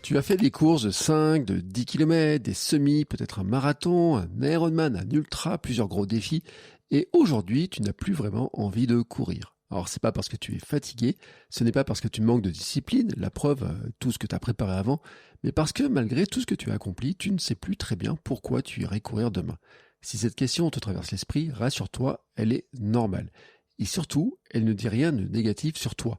Tu as fait des courses de 5, de 10 km, des semis, peut-être un marathon, un Ironman, un ultra, plusieurs gros défis. Et aujourd'hui, tu n'as plus vraiment envie de courir. Alors, c'est pas parce que tu es fatigué, ce n'est pas parce que tu manques de discipline, la preuve, tout ce que tu as préparé avant, mais parce que malgré tout ce que tu as accompli, tu ne sais plus très bien pourquoi tu irais courir demain. Si cette question te traverse l'esprit, rassure-toi, elle est normale. Et surtout, elle ne dit rien de négatif sur toi.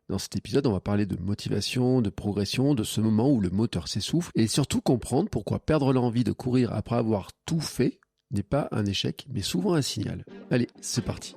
Dans cet épisode, on va parler de motivation, de progression, de ce moment où le moteur s'essouffle et surtout comprendre pourquoi perdre l'envie de courir après avoir tout fait n'est pas un échec, mais souvent un signal. Allez, c'est parti.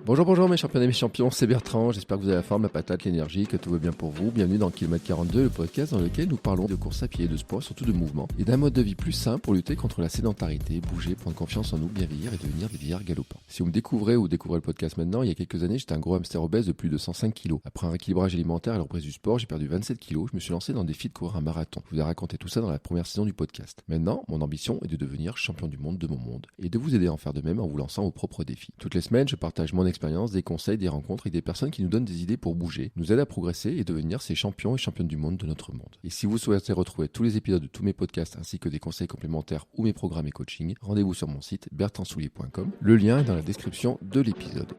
Bonjour mes champions et mes champions, c'est Bertrand, j'espère que vous avez la forme, la patate, l'énergie, que tout va bien pour vous. Bienvenue dans Kilomètre 42, le podcast dans lequel nous parlons de course à pied, de sport, surtout de mouvement, et d'un mode de vie plus sain pour lutter contre la sédentarité, bouger, prendre confiance en nous, bien vieillir et devenir des vieillards galopants. Si vous me découvrez ou découvrez le podcast maintenant, il y a quelques années, j'étais un gros hamster obèse de plus de 105 kg. Après un rééquilibrage alimentaire et la reprise du sport, j'ai perdu 27 kg, je me suis lancé dans le défi de courir un marathon. Je vous ai raconté tout ça dans la première saison du podcast. Maintenant, mon ambition est de devenir champion du monde de mon monde, et de vous aider à en faire de même en vous lançant vos propres défis. Toutes les semaines, je partage mon expérience, des conseils, des rencontres avec des personnes qui nous donnent des idées pour bouger, nous aident à progresser et devenir ces champions et championnes du monde de notre monde. Et si vous souhaitez retrouver tous les épisodes de tous mes podcasts ainsi que des conseils complémentaires ou mes programmes et coaching, rendez-vous sur mon site bertrandsoulier.com. Le lien est dans la description de l'épisode.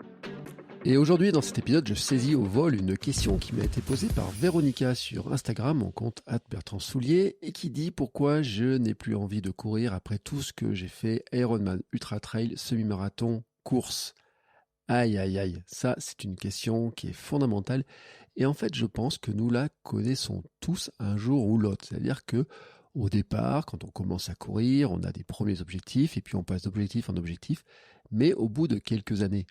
Et aujourd'hui, dans cet épisode, je saisis au vol une question qui m'a été posée par Véronica sur Instagram, mon compte @bertrandsoulier, et qui dit pourquoi je n'ai plus envie de courir après tout ce que j'ai fait, Ironman, ultra trail, semi-marathon, course. Aïe, aïe, aïe, ça c'est une question qui est fondamentale et en fait je pense que nous la connaissons tous un jour ou l'autre. C'est-à-dire que au départ, quand on commence à courir, on a des premiers objectifs et puis on passe d'objectif en objectif, mais au bout de quelques années,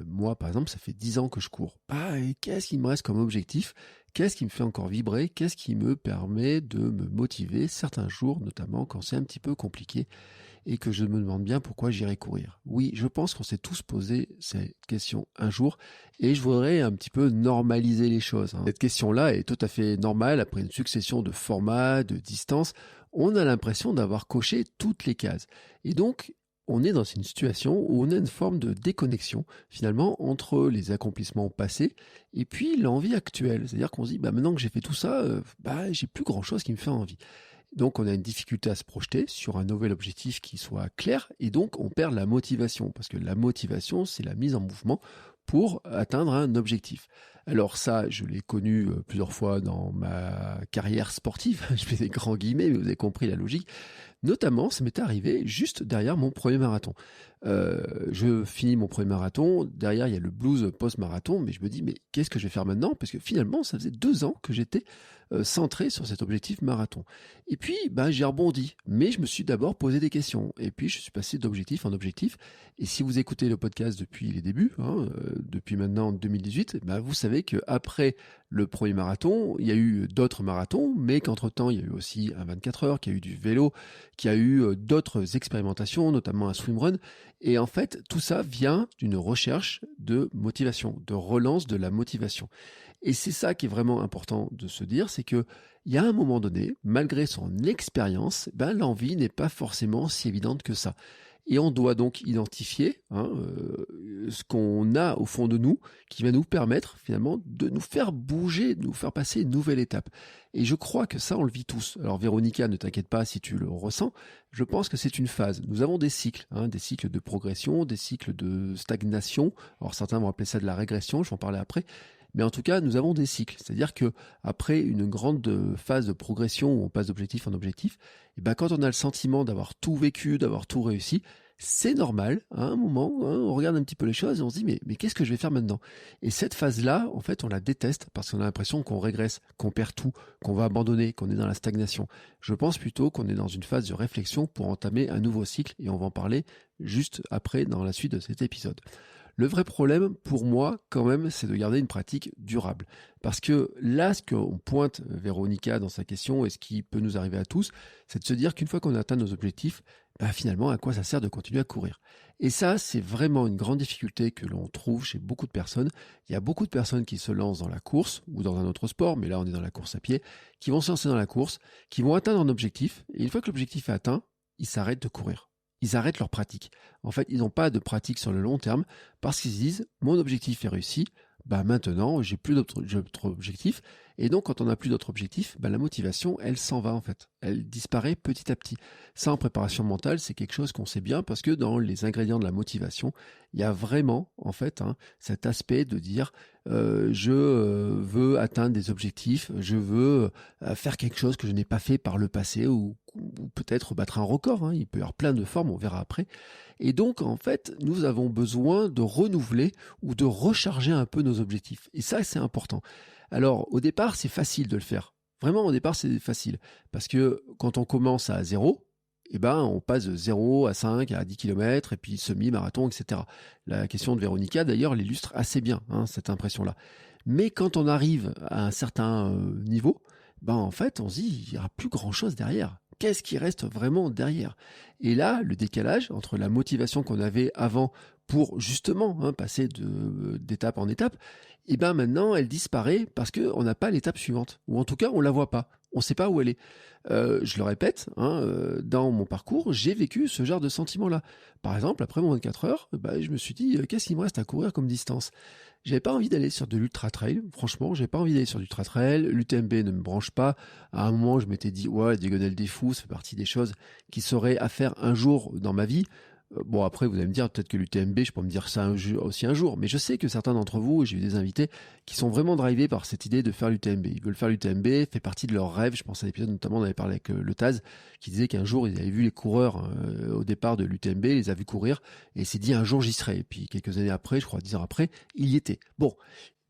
moi par exemple ça fait 10 ans que je cours, et qu'est-ce qui me reste comme objectif? Qu'est-ce qui me fait encore vibrer? Qu'est-ce qui me permet de me motiver certains jours, notamment quand c'est un petit peu compliqué? Et que je me demande bien pourquoi j'irai courir. Oui, je pense qu'on s'est tous posé cette question un jour et je voudrais un petit peu normaliser les choses. Cette question-là est tout à fait normale après une succession de formats, de distances. On a l'impression d'avoir coché toutes les cases. Et donc, on est dans une situation où on a une forme de déconnexion finalement entre les accomplissements passés et puis l'envie actuelle. C'est-à-dire qu'on se dit, maintenant que j'ai fait tout ça, j'ai plus grand-chose qui me fait envie. Donc on a une difficulté à se projeter sur un nouvel objectif qui soit clair et donc on perd la motivation parce que la motivation c'est la mise en mouvement pour atteindre un objectif. Alors ça, je l'ai connu plusieurs fois dans ma carrière sportive, je fais des grands guillemets mais vous avez compris la logique. Notamment, ça m'était arrivé juste derrière mon premier marathon. Je finis mon premier marathon, derrière il y a le blues post-marathon, mais je me dis mais qu'est-ce que je vais faire maintenant? Parce que finalement, ça faisait 2 ans que j'étais centré sur cet objectif marathon. Et puis, j'ai rebondi, mais je me suis d'abord posé des questions. Et puis, je suis passé d'objectif en objectif. Et si vous écoutez le podcast depuis les débuts, depuis maintenant 2018, vous savez qu'après le premier marathon, il y a eu d'autres marathons, mais qu'entre-temps, il y a eu aussi un 24 heures, qu'il y a eu du vélo, qu'il y a eu d'autres expérimentations, notamment un swimrun. Et en fait, tout ça vient d'une recherche de motivation, de relance de la motivation. Et c'est ça qui est vraiment important de se dire, c'est que il y a un moment donné, malgré son expérience, l'envie n'est pas forcément si évidente que ça. Et on doit donc identifier ce qu'on a au fond de nous qui va nous permettre finalement de nous faire bouger, de nous faire passer une nouvelle étape. Et je crois que ça, on le vit tous. Alors Véronica, ne t'inquiète pas si tu le ressens, je pense que c'est une phase. Nous avons des cycles de progression, des cycles de stagnation. Alors certains vont appeler ça de la régression, je vais en parler après. Mais en tout cas, nous avons des cycles. C'est-à-dire que après une grande phase de progression où on passe d'objectif en objectif, quand on a le sentiment d'avoir tout vécu, d'avoir tout réussi, c'est normal. À un moment, on regarde un petit peu les choses et on se dit mais qu'est-ce que je vais faire maintenant? Et cette phase-là, en fait, on la déteste parce qu'on a l'impression qu'on régresse, qu'on perd tout, qu'on va abandonner, qu'on est dans la stagnation. Je pense plutôt qu'on est dans une phase de réflexion pour entamer un nouveau cycle et on va en parler juste après dans la suite de cet épisode. Le vrai problème, pour moi, quand même, c'est de garder une pratique durable. Parce que là, ce qu'on pointe Véronica dans sa question et ce qui peut nous arriver à tous, c'est de se dire qu'une fois qu'on a atteint nos objectifs, finalement, à quoi ça sert de continuer à courir? Et ça, c'est vraiment une grande difficulté que l'on trouve chez beaucoup de personnes. Il y a beaucoup de personnes qui se lancent dans la course ou dans un autre sport, mais là, on est dans la course à pied, qui vont se lancer dans la course, qui vont atteindre un objectif, et une fois que l'objectif est atteint, ils s'arrêtent de courir. Ils arrêtent leur pratique. En fait, ils n'ont pas de pratique sur le long terme parce qu'ils se disent « mon objectif est réussi, maintenant, j'ai plus d'autres objectifs. Et donc, quand on n'a plus d'autres objectifs, la motivation, elle s'en va en fait. Elle disparaît petit à petit. Ça, en préparation mentale, c'est quelque chose qu'on sait bien parce que dans les ingrédients de la motivation, il y a vraiment, en fait, cet aspect de dire je veux atteindre des objectifs, je veux faire quelque chose que je n'ai pas fait par le passé ou peut-être battre un record. Il peut y avoir plein de formes, on verra après. Et donc, en fait, nous avons besoin de renouveler ou de recharger un peu nos objectifs. Et ça, c'est important. Alors, au départ, c'est facile de le faire. Vraiment, au départ, c'est facile. Parce que quand on commence à 0, on passe de 0 à 5, à 10 km, et puis semi-marathon, etc. La question de Véronica, d'ailleurs, l'illustre assez bien, cette impression-là. Mais quand on arrive à un certain niveau, en fait, on se dit, il n'y aura plus grand-chose derrière. Qu'est-ce qui reste vraiment derrière? Et là, le décalage entre la motivation qu'on avait avant pour justement passer d'étape en étape, maintenant, elle disparaît parce qu'on n'a pas l'étape suivante. Ou en tout cas, on ne la voit pas. On ne sait pas où elle est. Je le répète, dans mon parcours, j'ai vécu ce genre de sentiment-là. Par exemple, après mon 24 heures, je me suis dit, qu'est-ce qu'il me reste à courir comme distance? J'avais pas envie d'aller sur de l'ultra-trail. Franchement, j'avais pas envie d'aller sur du ultra-trail. L'UTMB ne me branche pas. À un moment, je m'étais dit, ouais, Diagonale des Fous, ça fait partie des choses qui seraient à faire un jour dans ma vie. Bon, après, vous allez me dire, peut-être que l'UTMB, je peux me dire ça aussi un jour. Mais je sais que certains d'entre vous, j'ai eu des invités qui sont vraiment drivés par cette idée de faire l'UTMB. Ils veulent faire l'UTMB, fait partie de leur rêve. Je pense à un épisode, notamment, on avait parlé avec le Taz, qui disait qu'un jour, ils avaient vu les coureurs au départ de l'UTMB, il les a vus courir, et il s'est dit, un jour, j'y serai. Et puis, quelques années après, je crois 10 ans après, il y était. Bon.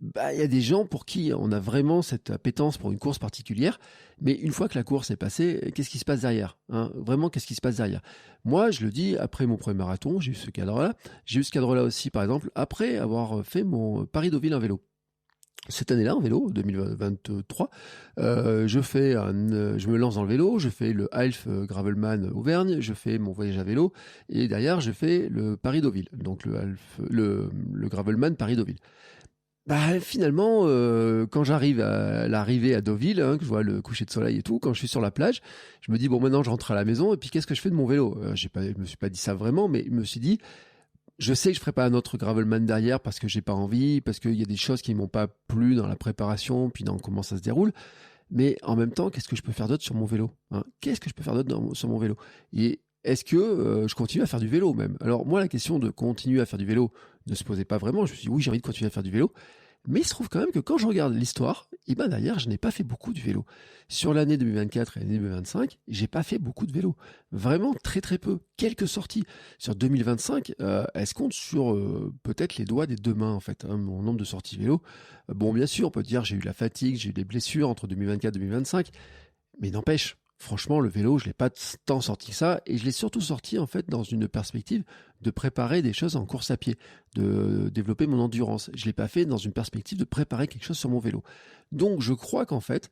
Il y a des gens pour qui on a vraiment cette appétence pour une course particulière, mais une fois que la course est passée, qu'est-ce qui se passe derrière, Vraiment, qu'est-ce qui se passe derrière? Moi, je le dis, après mon premier marathon, j'ai eu ce cadre-là. J'ai eu ce cadre-là aussi, par exemple, après avoir fait mon Paris-Deauville en vélo. Cette année-là, en vélo, 2023, je me lance dans le vélo, je fais le Half Gravelman Auvergne, je fais mon voyage à vélo, et derrière, je fais le Paris-Deauville, donc le Gravelman Paris-Deauville. Finalement, quand j'arrive à l'arrivée à Deauville, que je vois le coucher de soleil et tout, quand je suis sur la plage, je me dis, bon, maintenant je rentre à la maison, et puis qu'est-ce que je fais de mon vélo? Je me suis pas dit ça vraiment, mais je me suis dit, je sais que je ferai pas un autre Gravelman derrière parce que j'ai pas envie, parce qu'il y a des choses qui m'ont pas plu dans la préparation, puis dans comment ça se déroule. Mais en même temps, qu'est-ce que je peux faire d'autre sur mon vélo, Qu'est-ce que je peux faire d'autre sur mon vélo? Et est-ce que je continue à faire du vélo même? Alors moi, la question de continuer à faire du vélo ne se posait pas vraiment. Je me suis dit, oui, j'ai envie de continuer à faire du vélo. Mais il se trouve quand même que quand je regarde l'histoire, derrière, je n'ai pas fait beaucoup de vélo. Sur l'année 2024 et l'année 2025, j'ai pas fait beaucoup de vélo. Vraiment très très peu. Quelques sorties. Sur 2025, elle se compte sur peut-être les doigts des deux mains en fait, mon nombre de sorties vélo. Bon, bien sûr, on peut dire j'ai eu la fatigue, j'ai eu des blessures entre 2024 et 2025, mais n'empêche. Franchement, le vélo, je l'ai pas tant sorti que ça, et je l'ai surtout sorti en fait dans une perspective de préparer des choses en course à pied, de développer mon endurance. Je l'ai pas fait dans une perspective de préparer quelque chose sur mon vélo. Donc, je crois qu'en fait,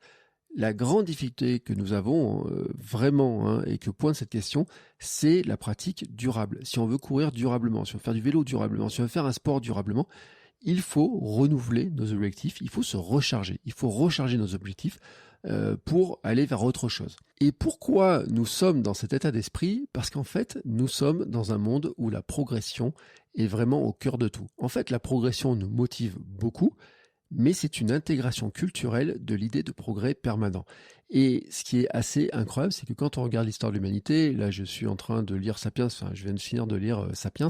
la grande difficulté que nous avons vraiment et que pointe cette question, c'est la pratique durable. Si on veut courir durablement, si on veut faire du vélo durablement, si on veut faire un sport durablement, il faut renouveler nos objectifs, il faut se recharger, il faut recharger nos objectifs pour aller vers autre chose. Et pourquoi nous sommes dans cet état d'esprit? Parce qu'en fait, nous sommes dans un monde où la progression est vraiment au cœur de tout. En fait, la progression nous motive beaucoup, mais c'est une intégration culturelle de l'idée de progrès permanent. Et ce qui est assez incroyable, c'est que quand on regarde l'histoire de l'humanité, là je suis en train de lire Sapiens, je viens de finir de lire Sapiens,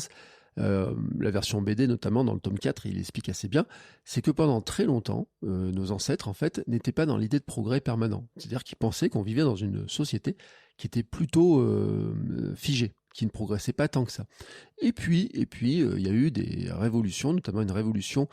la version BD notamment dans le tome 4, il explique assez bien, c'est que pendant très longtemps, nos ancêtres en fait n'étaient pas dans l'idée de progrès permanent. C'est-à-dire qu'ils pensaient qu'on vivait dans une société qui était plutôt figée, qui ne progressait pas tant que ça. Et puis, il y a eu des révolutions, notamment une révolution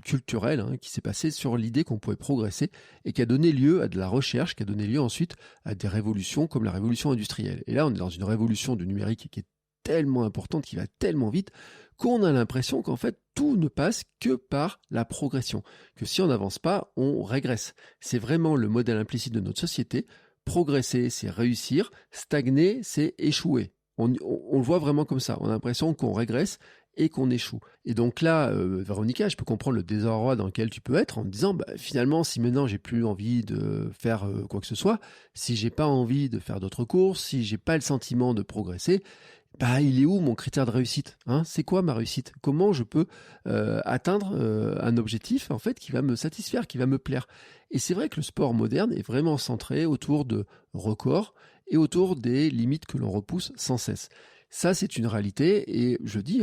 culturelle qui s'est passée sur l'idée qu'on pouvait progresser et qui a donné lieu à de la recherche, qui a donné lieu ensuite à des révolutions comme la révolution industrielle. Et là, on est dans une révolution du numérique qui est tellement importante, qui va tellement vite, qu'on a l'impression qu'en fait, tout ne passe que par la progression. Que si on n'avance pas, on régresse. C'est vraiment le modèle implicite de notre société. Progresser, c'est réussir. Stagner, c'est échouer. On le voit vraiment comme ça. On a l'impression qu'on régresse et qu'on échoue. Et donc là, Véronica, je peux comprendre le désarroi dans lequel tu peux être en te disant, finalement, si maintenant j'ai plus envie de faire quoi que ce soit, si j'ai pas envie de faire d'autres courses, si j'ai pas le sentiment de progresser, il est où mon critère de réussite, hein? C'est quoi ma réussite? Comment je peux atteindre un objectif en fait qui va me satisfaire, qui va me plaire? Et c'est vrai que le sport moderne est vraiment centré autour de records et autour des limites que l'on repousse sans cesse. Ça, c'est une réalité et je dis,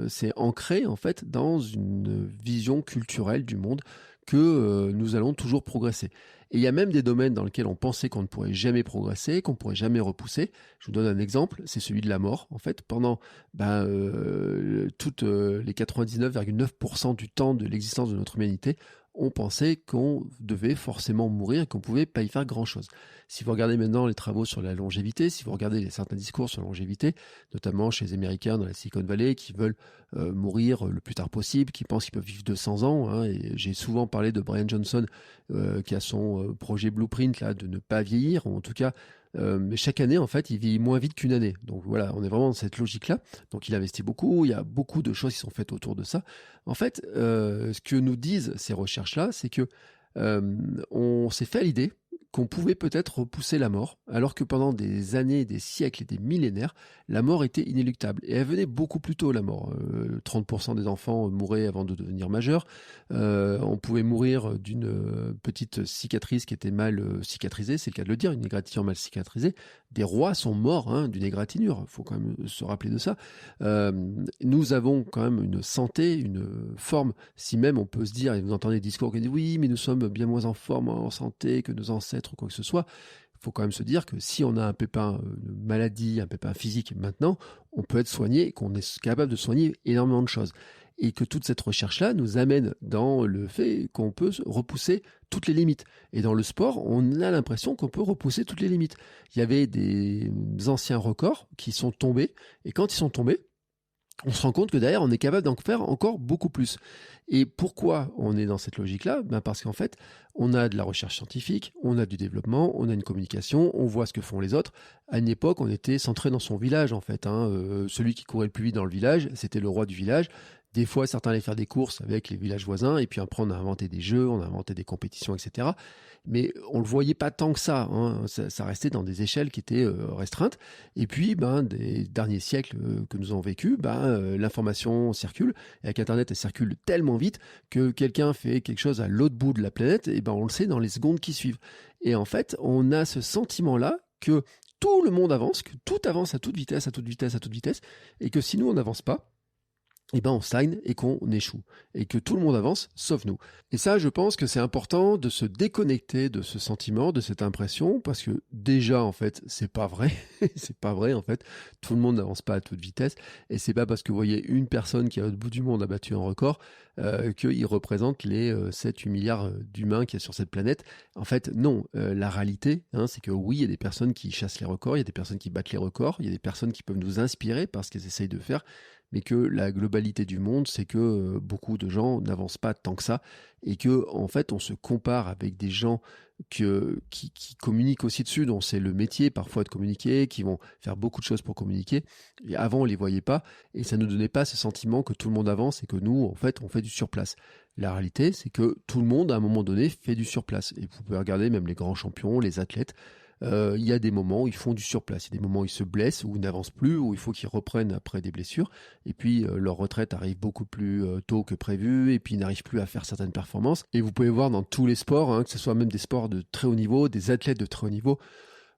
c'est ancré en fait dans une vision culturelle du monde que nous allons toujours progresser. Et il y a même des domaines dans lesquels on pensait qu'on ne pourrait jamais progresser, qu'on ne pourrait jamais repousser. Je vous donne un exemple, c'est celui de la mort. En fait, pendant toutes les 99,9% du temps de l'existence de notre humanité, on pensait qu'on devait forcément mourir et qu'on ne pouvait pas y faire grand-chose. Si vous regardez maintenant les travaux sur la longévité, si vous regardez certains discours sur la longévité, notamment chez les Américains dans la Silicon Valley, qui veulent mourir le plus tard possible, qui pensent qu'ils peuvent vivre 200 ans, hein, et j'ai souvent parlé de Brian Johnson, qui a son projet Blueprint là, de ne pas vieillir, ou en tout cas, mais chaque année, en fait, il vit moins vite qu'une année. Donc voilà, on est vraiment dans cette logique-là. Donc il investit beaucoup, il y a beaucoup de choses qui sont faites autour de ça. En fait, ce que nous disent ces recherches-là, c'est que on s'est fait à l'idée qu'on pouvait peut-être repousser la mort, alors que pendant des années, des siècles et des millénaires, la mort était inéluctable. Et elle venait beaucoup plus tôt, la mort. 30% des enfants mouraient avant de devenir majeurs. On pouvait mourir d'une petite cicatrice qui était mal cicatrisée, c'est le cas de le dire, une égratignure mal cicatrisée. Des rois sont morts d'une égratignure, il faut quand même se rappeler de ça. Nous avons quand même une santé, une forme, si même on peut se dire, et vous entendez des discours qui disent oui, mais nous sommes bien moins en forme, en santé que nos ancêtres ou quoi que ce soit. Il faut quand même se dire que si on a un pépin, une maladie, un pépin physique maintenant, on peut être soigné et qu'on est capable de soigner énormément de choses. Et que toute cette recherche-là nous amène dans le fait qu'on peut repousser toutes les limites. Et dans le sport, on a l'impression qu'on peut repousser toutes les limites. Il y avait des anciens records qui sont tombés, et quand ils sont tombés, on se rend compte que derrière, on est capable d'en faire encore beaucoup plus. Et pourquoi on est dans cette logique-là? Parce qu'en fait, on a de la recherche scientifique, on a du développement, on a une communication, on voit ce que font les autres. À une époque, on était centré dans son village, en fait. Celui qui courait le plus vite dans le village, c'était le roi du village. Des fois, certains allaient faire des courses avec les villages voisins, et puis après, on a inventé des jeux, on a inventé des compétitions, etc. Mais on le voyait pas tant que ça, ça restait dans des échelles qui étaient restreintes. Et puis, des derniers siècles que nous avons vécu, l'information circule, et avec Internet, elle circule tellement vite que quelqu'un fait quelque chose à l'autre bout de la planète, et on le sait dans les secondes qui suivent. Et en fait, on a ce sentiment-là que tout le monde avance, que tout avance à toute vitesse, à toute vitesse, à toute vitesse, et que si nous, on n'avance pas, on stagne et qu'on échoue. Et que tout le monde avance, sauf nous. Et ça, je pense que c'est important de se déconnecter de ce sentiment, de cette impression, parce que déjà, en fait, c'est pas vrai. C'est pas vrai, en fait. Tout le monde n'avance pas à toute vitesse. Et c'est pas parce que vous voyez une personne qui, à l'autre bout du monde, a battu un record, qu'il représente les 7-8 milliards d'humains qu'il y a sur cette planète. En fait, non. La réalité, c'est que oui, il y a des personnes qui chassent les records, il y a des personnes qui battent les records, il y a des personnes qui peuvent nous inspirer parce qu'elles essayent de faire, mais que la globalité du monde, c'est que beaucoup de gens n'avancent pas tant que ça, et que en fait, on se compare avec des gens qui communiquent aussi dessus, dont c'est le métier parfois de communiquer, qui vont faire beaucoup de choses pour communiquer. Et avant, on les voyait pas, et ça ne donnait pas ce sentiment que tout le monde avance et que nous, en fait, on fait du surplace. La réalité, c'est que tout le monde, à un moment donné, fait du surplace. Et vous pouvez regarder même les grands champions, les athlètes. Il y a des moments où ils font du surplace, il y a des moments où ils se blessent, où ils n'avancent plus, où il faut qu'ils reprennent après des blessures, et puis leur retraite arrive beaucoup plus tôt que prévu, et puis ils n'arrivent plus à faire certaines performances. Et vous pouvez voir dans tous les sports, que ce soit même des sports de très haut niveau, des athlètes de très haut niveau.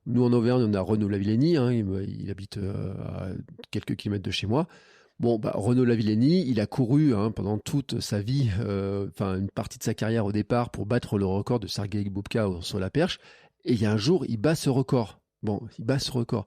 Nous en Auvergne, on a Renaud Lavillenie, il habite à quelques kilomètres de chez moi. Renaud Lavillenie, il a couru pendant toute sa vie, une partie de sa carrière au départ, pour battre le record de Sergei Bubka sur la perche. Et il y a un jour, il bat ce record. Il bat ce record.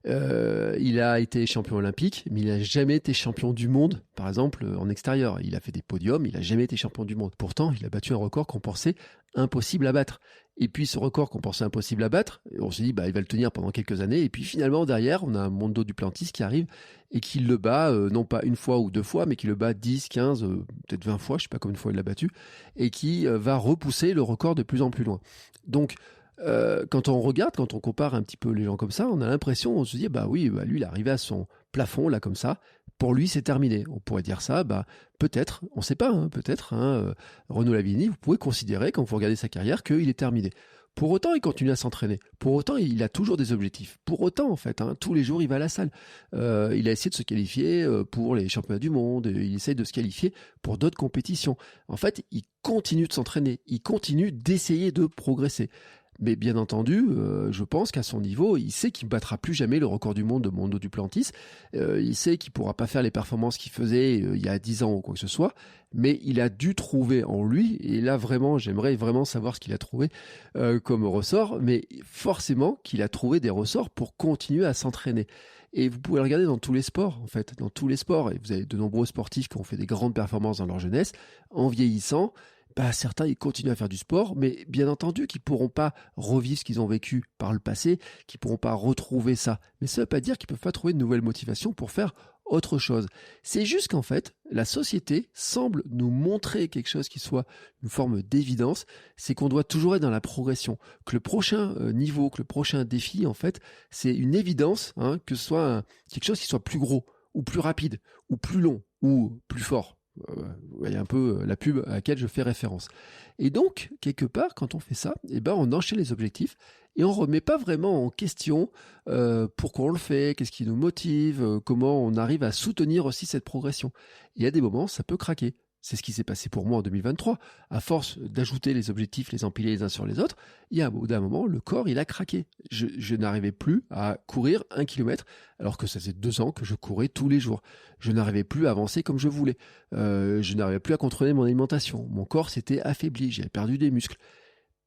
Il a été champion olympique, mais il n'a jamais été champion du monde, par exemple, en extérieur. Il a fait des podiums, il n'a jamais été champion du monde. Pourtant, il a battu un record qu'on pensait impossible à battre. Et puis, ce record qu'on pensait impossible à battre, on s'est dit, il va le tenir pendant quelques années. Et puis, finalement, derrière, on a un Mondo Duplantis qui arrive et qui le bat, non pas une fois ou deux fois, mais qui le bat 10, 15, peut-être 20 fois, je ne sais pas combien de fois il l'a battu, et qui va repousser le record de plus en plus loin. Donc, quand on regarde, quand on compare un petit peu les gens comme ça, on a l'impression, on se dit, lui, il est arrivé à son plafond, là, comme ça. Pour lui, c'est terminé. On pourrait dire ça, peut-être, on ne sait pas, peut-être, Renaud Lavillenie, vous pouvez considérer, quand vous regardez sa carrière, qu'il est terminé. Pour autant, il continue à s'entraîner. Pour autant, il a toujours des objectifs. Pour autant, en fait, tous les jours, il va à la salle. Il a essayé de se qualifier pour les championnats du monde. Il essaye de se qualifier pour d'autres compétitions. En fait, il continue de s'entraîner. Il continue d'essayer de progresser. Mais bien entendu, je pense qu'à son niveau, il sait qu'il ne battra plus jamais le record du monde de Mondo Duplantis. Il sait qu'il ne pourra pas faire les performances qu'il faisait il y a 10 ans ou quoi que ce soit. Mais il a dû trouver en lui, et là vraiment, j'aimerais vraiment savoir ce qu'il a trouvé comme ressort, mais forcément qu'il a trouvé des ressorts pour continuer à s'entraîner. Et vous pouvez le regarder dans tous les sports, en fait, dans tous les sports. Et vous avez de nombreux sportifs qui ont fait des grandes performances dans leur jeunesse, en vieillissant. Certains, ils continuent à faire du sport, mais bien entendu qu'ils ne pourront pas revivre ce qu'ils ont vécu par le passé, qu'ils ne pourront pas retrouver ça. Mais ça ne veut pas dire qu'ils ne peuvent pas trouver de nouvelles motivations pour faire autre chose. C'est juste qu'en fait, la société semble nous montrer quelque chose qui soit une forme d'évidence, c'est qu'on doit toujours être dans la progression, que le prochain niveau, que le prochain défi, en fait, c'est une évidence, que ce soit quelque chose qui soit plus gros, ou plus rapide, ou plus long, ou plus fort. Vous voyez un peu la pub à laquelle je fais référence. Et donc, quelque part, quand on fait ça, on enchaîne les objectifs et on ne remet pas vraiment en question pourquoi on le fait, qu'est-ce qui nous motive, comment on arrive à soutenir aussi cette progression. Il y a des moments, ça peut craquer. C'est ce qui s'est passé pour moi en 2023. À force d'ajouter les objectifs, les empiler les uns sur les autres, il y a au bout d'un moment, le corps, il a craqué. Je n'arrivais plus à courir 1 kilomètre, alors que ça faisait 2 ans que je courais tous les jours. Je n'arrivais plus à avancer comme je voulais. Je n'arrivais plus à contrôler mon alimentation. Mon corps s'était affaibli, j'avais perdu des muscles.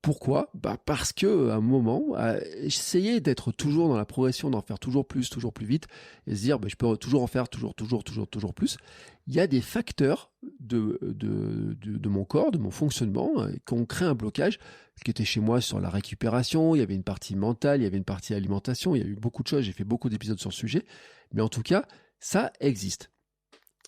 Pourquoi ? Parce que à un moment, essayer d'être toujours dans la progression, d'en faire toujours plus vite, et se dire je peux toujours en faire toujours plus. Il y a des facteurs de mon corps, de mon fonctionnement, qui ont créé un blocage, qui était chez moi sur la récupération. Il y avait une partie mentale, il y avait une partie alimentation. Il y a eu beaucoup de choses. J'ai fait beaucoup d'épisodes sur le sujet, mais en tout cas, ça existe.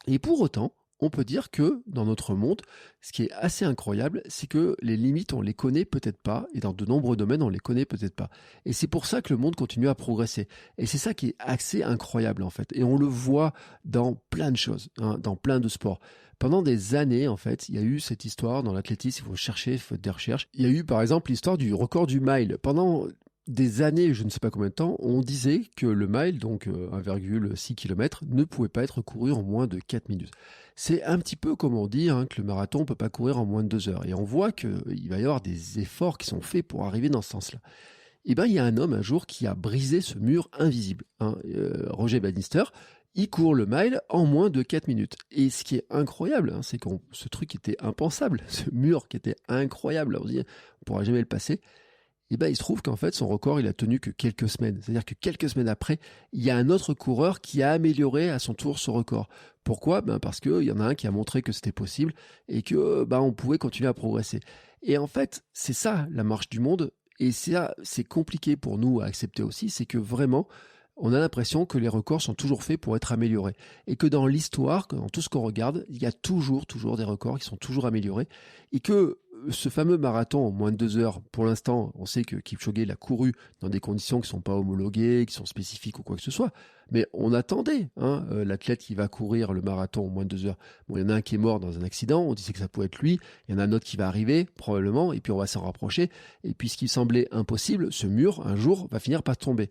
Et pour autant, on peut dire que dans notre monde, ce qui est assez incroyable, c'est que les limites, on les connaît peut-être pas, et dans de nombreux domaines, on les connaît peut-être pas. Et c'est pour ça que le monde continue à progresser. Et c'est ça qui est assez incroyable, en fait. Et on le voit dans plein de choses, dans plein de sports. Pendant des années, en fait, il y a eu cette histoire dans l'athlétisme, il faut chercher, il faut des recherches. Il y a eu, par exemple, l'histoire du record du mile. Pendant des années, je ne sais pas combien de temps, on disait que le mile, donc 1,6 km, ne pouvait pas être couru en moins de 4 minutes. C'est un petit peu comme on dit que le marathon ne peut pas courir en moins de 2 heures. Et on voit qu'il va y avoir des efforts qui sont faits pour arriver dans ce sens-là. Il y a un homme un jour qui a brisé ce mur invisible. Roger Bannister, il court le mile en moins de 4 minutes. Et ce qui est incroyable, c'est que ce truc était impensable, ce mur qui était incroyable, on dit, on ne pourra jamais le passer. Il se trouve qu'en fait, son record, il a tenu que quelques semaines. C'est-à-dire que quelques semaines après, il y a un autre coureur qui a amélioré à son tour ce record. Pourquoi ? Parce qu'il y en a un qui a montré que c'était possible et que on pouvait continuer à progresser. Et en fait, c'est ça la marche du monde. Et ça, c'est compliqué pour nous à accepter aussi. C'est que vraiment, on a l'impression que les records sont toujours faits pour être améliorés. Et que dans l'histoire, dans tout ce qu'on regarde, il y a toujours des records qui sont toujours améliorés. Et que ce fameux marathon en moins de 2 heures, pour l'instant, on sait que Kipchoge l'a couru dans des conditions qui ne sont pas homologuées, qui sont spécifiques ou quoi que ce soit. Mais on attendait l'athlète qui va courir le marathon en moins de 2 heures. Bon, il y en a un qui est mort dans un accident, on disait que ça pouvait être lui. Il y en a un autre qui va arriver, probablement, et puis on va s'en rapprocher. Et puis ce qui semblait impossible, ce mur, un jour, va finir par tomber.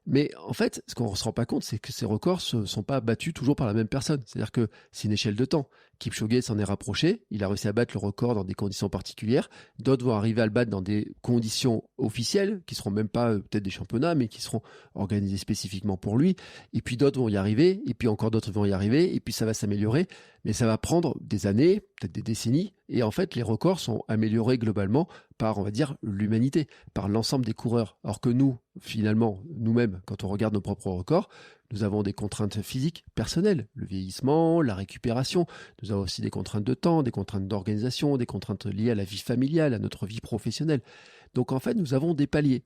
Mais en fait, ce qu'on ne se rend pas compte, c'est que ces records ne sont pas battus toujours par la même personne. C'est-à-dire que c'est une échelle de temps. Kipchoge s'en est rapproché, il a réussi à battre le record dans des conditions particulières. D'autres vont arriver à le battre dans des conditions officielles, qui ne seront même pas peut-être des championnats, mais qui seront organisés spécifiquement pour lui. Et puis d'autres vont y arriver, et puis encore d'autres vont y arriver, et puis ça va s'améliorer. Mais ça va prendre des années, peut-être des décennies. Et en fait, les records sont améliorés globalement par, on va dire, l'humanité, par l'ensemble des coureurs. Alors que nous, finalement, nous-mêmes, quand on regarde nos propres records, nous avons des contraintes physiques personnelles, le vieillissement, la récupération. Nous avons aussi des contraintes de temps, des contraintes d'organisation, des contraintes liées à la vie familiale, à notre vie professionnelle. Donc en fait, nous avons des paliers.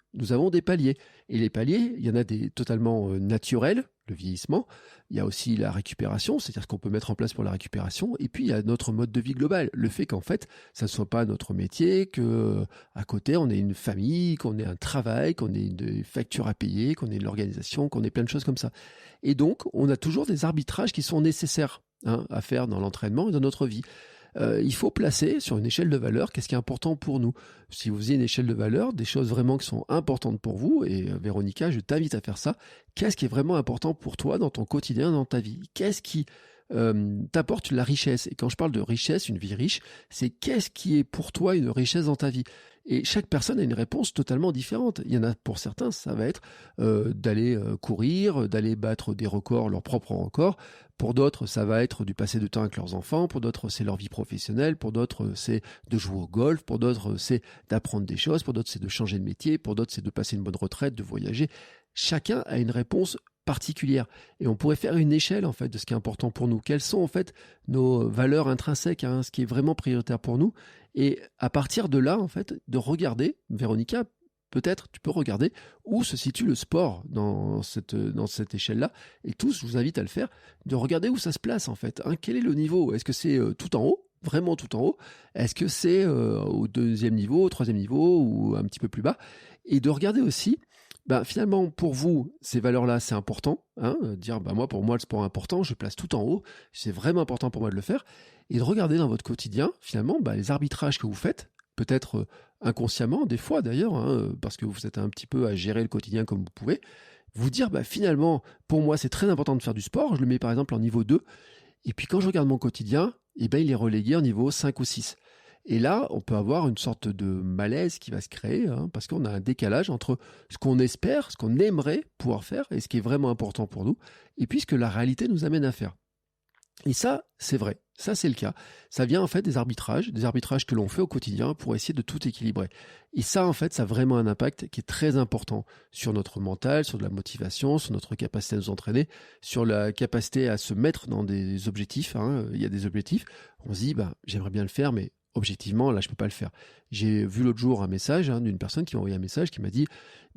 Et les paliers, il y en a des totalement naturels, le vieillissement. Il y a aussi la récupération, c'est-à-dire ce qu'on peut mettre en place pour la récupération. Et puis il y a notre mode de vie global. Le fait qu'en fait, ça ne soit pas notre métier, qu'à côté, on ait une famille, qu'on ait un travail, qu'on ait des factures à payer, qu'on ait de l'organisation, qu'on ait plein de choses comme ça. Et donc, on a toujours des arbitrages qui sont nécessaires à faire dans l'entraînement et dans notre vie. il faut placer sur une échelle de valeur qu'est-ce qui est important pour nous. Si vous faisiez une échelle de valeur, des choses vraiment qui sont importantes pour vous, et Véronica, je t'invite à faire ça, qu'est-ce qui est vraiment important pour toi dans ton quotidien, dans ta vie? Qu'est-ce qui t'apporte la richesse? Et quand je parle de richesse, une vie riche, c'est qu'est-ce qui est pour toi une richesse dans ta vie? Et chaque personne a une réponse totalement différente. Il y en a pour certains, ça va être d'aller courir, d'aller battre des records, leurs propres records. Pour d'autres, ça va être du passer du temps avec leurs enfants. Pour d'autres, c'est leur vie professionnelle. Pour d'autres, c'est de jouer au golf. Pour d'autres, c'est d'apprendre des choses. Pour d'autres, c'est de changer de métier. Pour d'autres, c'est de passer une bonne retraite, de voyager. Chacun a une réponse particulière. Et on pourrait faire une échelle en fait de ce qui est important pour nous. Quelles sont en fait nos valeurs intrinsèques, hein, ce qui est vraiment prioritaire pour nous. Et à partir de là, en fait, de regarder, Véronica, peut-être tu peux regarder où se situe le sport dans cette échelle-là. Et tous, je vous invite à le faire, de regarder où ça se place en fait. Hein, quel est le niveau? Est-ce que c'est tout en haut? Vraiment tout en haut? Est-ce que c'est au deuxième niveau, au troisième niveau ou un petit peu plus bas? Et de regarder aussi, finalement, pour vous, ces valeurs-là, c'est important. Hein, dire, moi, pour moi, le sport est important, je place tout en haut. C'est vraiment important pour moi de le faire. Et de regarder dans votre quotidien, finalement, les arbitrages que vous faites, peut-être inconsciemment, des fois d'ailleurs, hein, parce que vous êtes un petit peu à gérer le quotidien comme vous pouvez, vous dire, finalement, pour moi, c'est très important de faire du sport. Je le mets par exemple en niveau 2. Et puis quand je regarde mon quotidien, il est relégué en niveau 5 ou 6. Et là, on peut avoir une sorte de malaise qui va se créer, hein, parce qu'on a un décalage entre ce qu'on espère, ce qu'on aimerait pouvoir faire, et ce qui est vraiment important pour nous, et puis ce que la réalité nous amène à faire. Et ça, c'est vrai. Ça, c'est le cas. Ça vient en fait des arbitrages que l'on fait au quotidien pour essayer de tout équilibrer. Et ça, en fait, ça a vraiment un impact qui est très important sur notre mental, sur de la motivation, sur notre capacité à nous entraîner, sur la capacité à se mettre dans des objectifs. Hein. Il y a des objectifs. On se dit, j'aimerais bien le faire, mais objectivement, là, je peux pas le faire. J'ai vu l'autre jour un message d'une personne qui m'a envoyé un message qui m'a dit,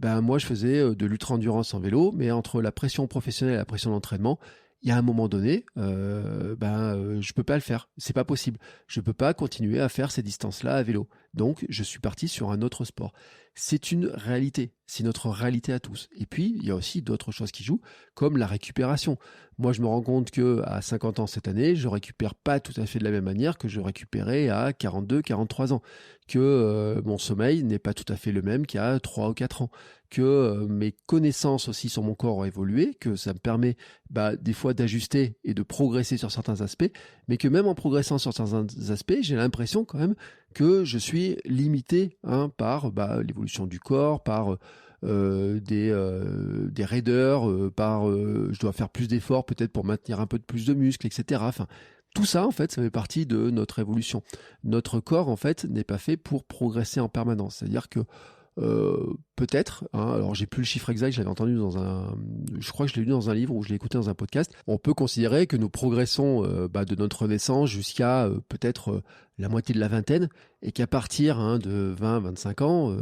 moi, je faisais de l'ultra-endurance en vélo, mais entre la pression professionnelle et la pression d'entraînement, il y a un moment donné, je peux pas le faire. C'est pas possible. Je peux pas continuer à faire ces distances-là à vélo. Donc, je suis parti sur un autre sport. C'est une réalité. C'est notre réalité à tous. Et puis, il y a aussi d'autres choses qui jouent, comme la récupération. Moi, je me rends compte que à 50 ans cette année, je récupère pas tout à fait de la même manière que je récupérais à 42, 43 ans. Que mon sommeil n'est pas tout à fait le même qu'il y a 3 ou 4 ans. Que mes connaissances aussi sur mon corps ont évolué, que ça me permet des fois d'ajuster et de progresser sur certains aspects, mais que même en progressant sur certains aspects, j'ai l'impression quand même que je suis limité par l'évolution du corps, par des raideurs, par je dois faire plus d'efforts peut-être pour maintenir un peu de plus de muscles, etc. Enfin, tout ça, en fait, ça fait partie de notre évolution. Notre corps, en fait, n'est pas fait pour progresser en permanence. C'est-à-dire que peut-être, alors j'ai plus le chiffre exact, je l'avais entendu je crois que je l'ai lu dans un livre ou je l'ai écouté dans un podcast, on peut considérer que nous progressons de notre naissance jusqu'à peut-être la moitié de la vingtaine, et qu'à partir de 20-25 ans,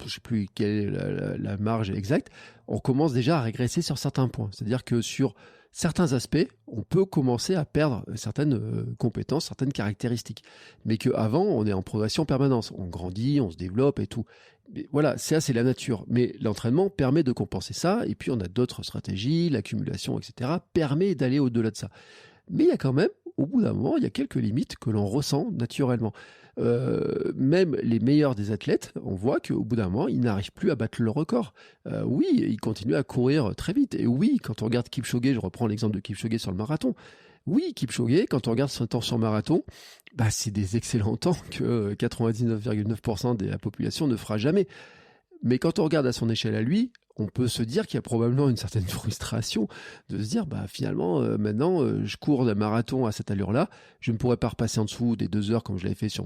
je sais plus quelle est la marge exacte, on commence déjà à régresser sur certains points. C'est-à-dire que sur certains aspects, on peut commencer à perdre certaines compétences, certaines caractéristiques. Mais qu'avant, on est en progression en permanence. On grandit, on se développe et tout. Mais voilà, ça, c'est la nature. Mais l'entraînement permet de compenser ça. Et puis, on a d'autres stratégies, l'accumulation, etc. permet d'aller au-delà de ça. Mais il y a quand même, au bout d'un moment, il y a quelques limites que l'on ressent naturellement. Même les meilleurs des athlètes, on voit qu'au bout d'un moment, ils n'arrivent plus à battre le record. Oui, ils continuent à courir très vite. Et oui, quand on regarde Kipchoge, je reprends l'exemple de Kipchoge sur le marathon. Oui, Kipchoge, quand on regarde son temps sur marathon, c'est des excellents temps que 99,9% de la population ne fera jamais. Mais quand on regarde à son échelle à lui, on peut se dire qu'il y a probablement une certaine frustration de se dire finalement maintenant je cours d'un marathon à cette allure-là, je ne pourrais pas repasser en dessous des 2 heures comme je l'avais fait sur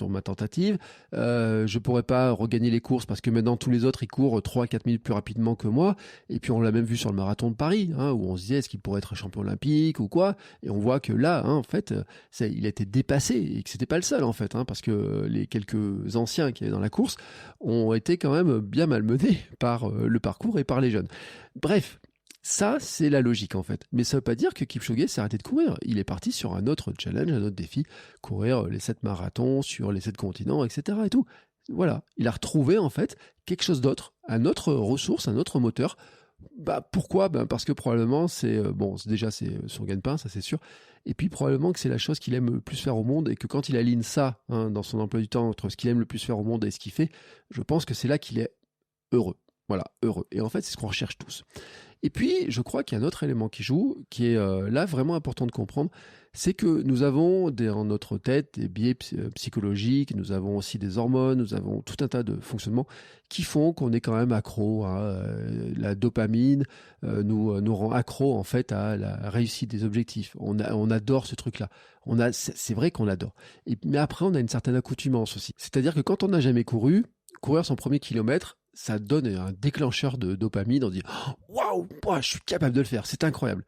ma tentative, je pourrais pas regagner les courses parce que maintenant tous les autres ils courent 3 à 4 minutes plus rapidement que moi, et puis on l'a même vu sur le marathon de Paris où on se disait est-ce qu'il pourrait être champion olympique ou quoi, et on voit que là en fait il a été dépassé, et que c'était pas le seul en fait, parce que les quelques anciens qui étaient dans la course ont été quand même bien malmenés par le parcours et par les jeunes. Bref, ça c'est la logique en fait. Mais ça veut pas dire que Kipchoge s'est arrêté de courir. Il est parti sur un autre challenge, un autre défi, courir les 7 marathons sur les 7 continents, etc. et tout. Voilà, il a retrouvé en fait quelque chose d'autre, une autre ressource, un autre moteur Pourquoi? Parce que probablement c'est son gagne-pain, ça c'est sûr. Et puis probablement que c'est la chose qu'il aime le plus faire au monde et que quand il aligne ça, hein, dans son emploi du temps entre ce qu'il aime le plus faire au monde et ce qu'il fait, je pense que c'est là qu'il est heureux. Voilà, heureux. Et en fait, c'est ce qu'on recherche tous. Et puis, je crois qu'il y a un autre élément qui joue, qui est là vraiment important de comprendre, c'est que nous avons dans notre tête des biais psychologiques, nous avons aussi des hormones, nous avons tout un tas de fonctionnements qui font qu'on est quand même accro. La dopamine nous rend accro en fait à la réussite des objectifs. On adore ce truc-là. C'est vrai qu'on adore. Mais après, on a une certaine accoutumance aussi. C'est-à-dire que quand on n'a jamais couru, courir son premier kilomètre, ça donne un déclencheur de dopamine. On dit « Waouh, je suis capable de le faire, c'est incroyable ».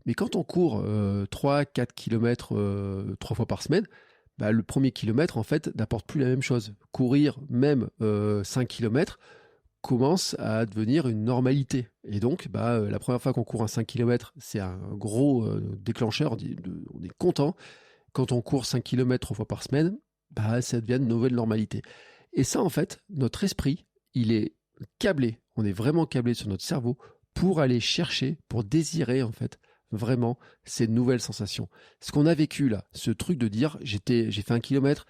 Mais quand on court 3-4 km 3 fois par semaine, le premier kilomètre, en fait, n'apporte plus la même chose. Courir même 5 km commence à devenir une normalité. Et donc, la première fois qu'on court un 5 km, c'est un gros déclencheur, on est content. Quand on court 5 km 3 fois par semaine, ça devient une nouvelle normalité. Et ça, en fait, notre esprit, il est câblé, on est vraiment câblé sur notre cerveau pour aller chercher, pour désirer en fait vraiment ces nouvelles sensations. Ce qu'on a vécu là, ce truc de dire j'ai fait 1 kilomètre,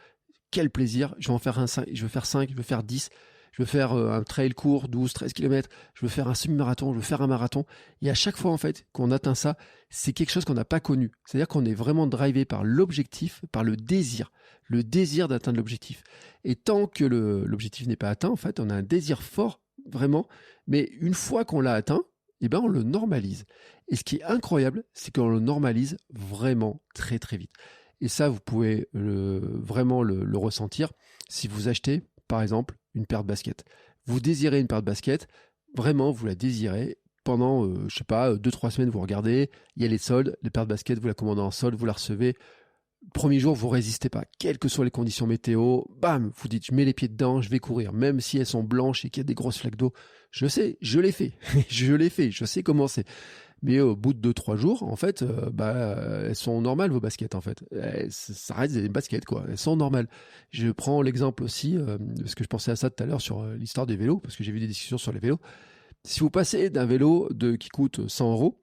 quel plaisir, je vais en faire je veux faire 5, je veux faire 10, je veux faire un trail court, 12, 13 km, je veux faire un semi-marathon, je veux faire un marathon. Et à chaque fois en fait qu'on atteint ça, c'est quelque chose qu'on n'a pas connu. C'est-à-dire qu'on est vraiment drivé par l'objectif, par le désir d'atteindre l'objectif. Et tant que l'objectif n'est pas atteint, en fait, on a un désir fort, vraiment, mais une fois qu'on l'a atteint, on le normalise. Et ce qui est incroyable, c'est qu'on le normalise vraiment très très vite. Et ça, vous pouvez vraiment le ressentir si vous achetez, par exemple, une paire de baskets. Vous désirez une paire de baskets, vraiment, vous la désirez. Pendant, 2-3 semaines, vous regardez, il y a les soldes, les paires de baskets, vous la commandez en solde, vous la recevez. Premier jour, vous résistez pas. Quelles que soient les conditions météo, bam, vous dites, je mets les pieds dedans, je vais courir. Même si elles sont blanches et qu'il y a des grosses flaques d'eau, je sais, je l'ai fait. Je sais comment c'est. Mais au bout de 2-3 jours, en fait, elles sont normales, vos baskets, en fait. Ça reste des baskets, quoi. Elles sont normales. Je prends l'exemple aussi, parce que je pensais à ça tout à l'heure sur l'histoire des vélos, parce que j'ai vu des discussions sur les vélos. Si vous passez d'un vélo qui coûte 100 €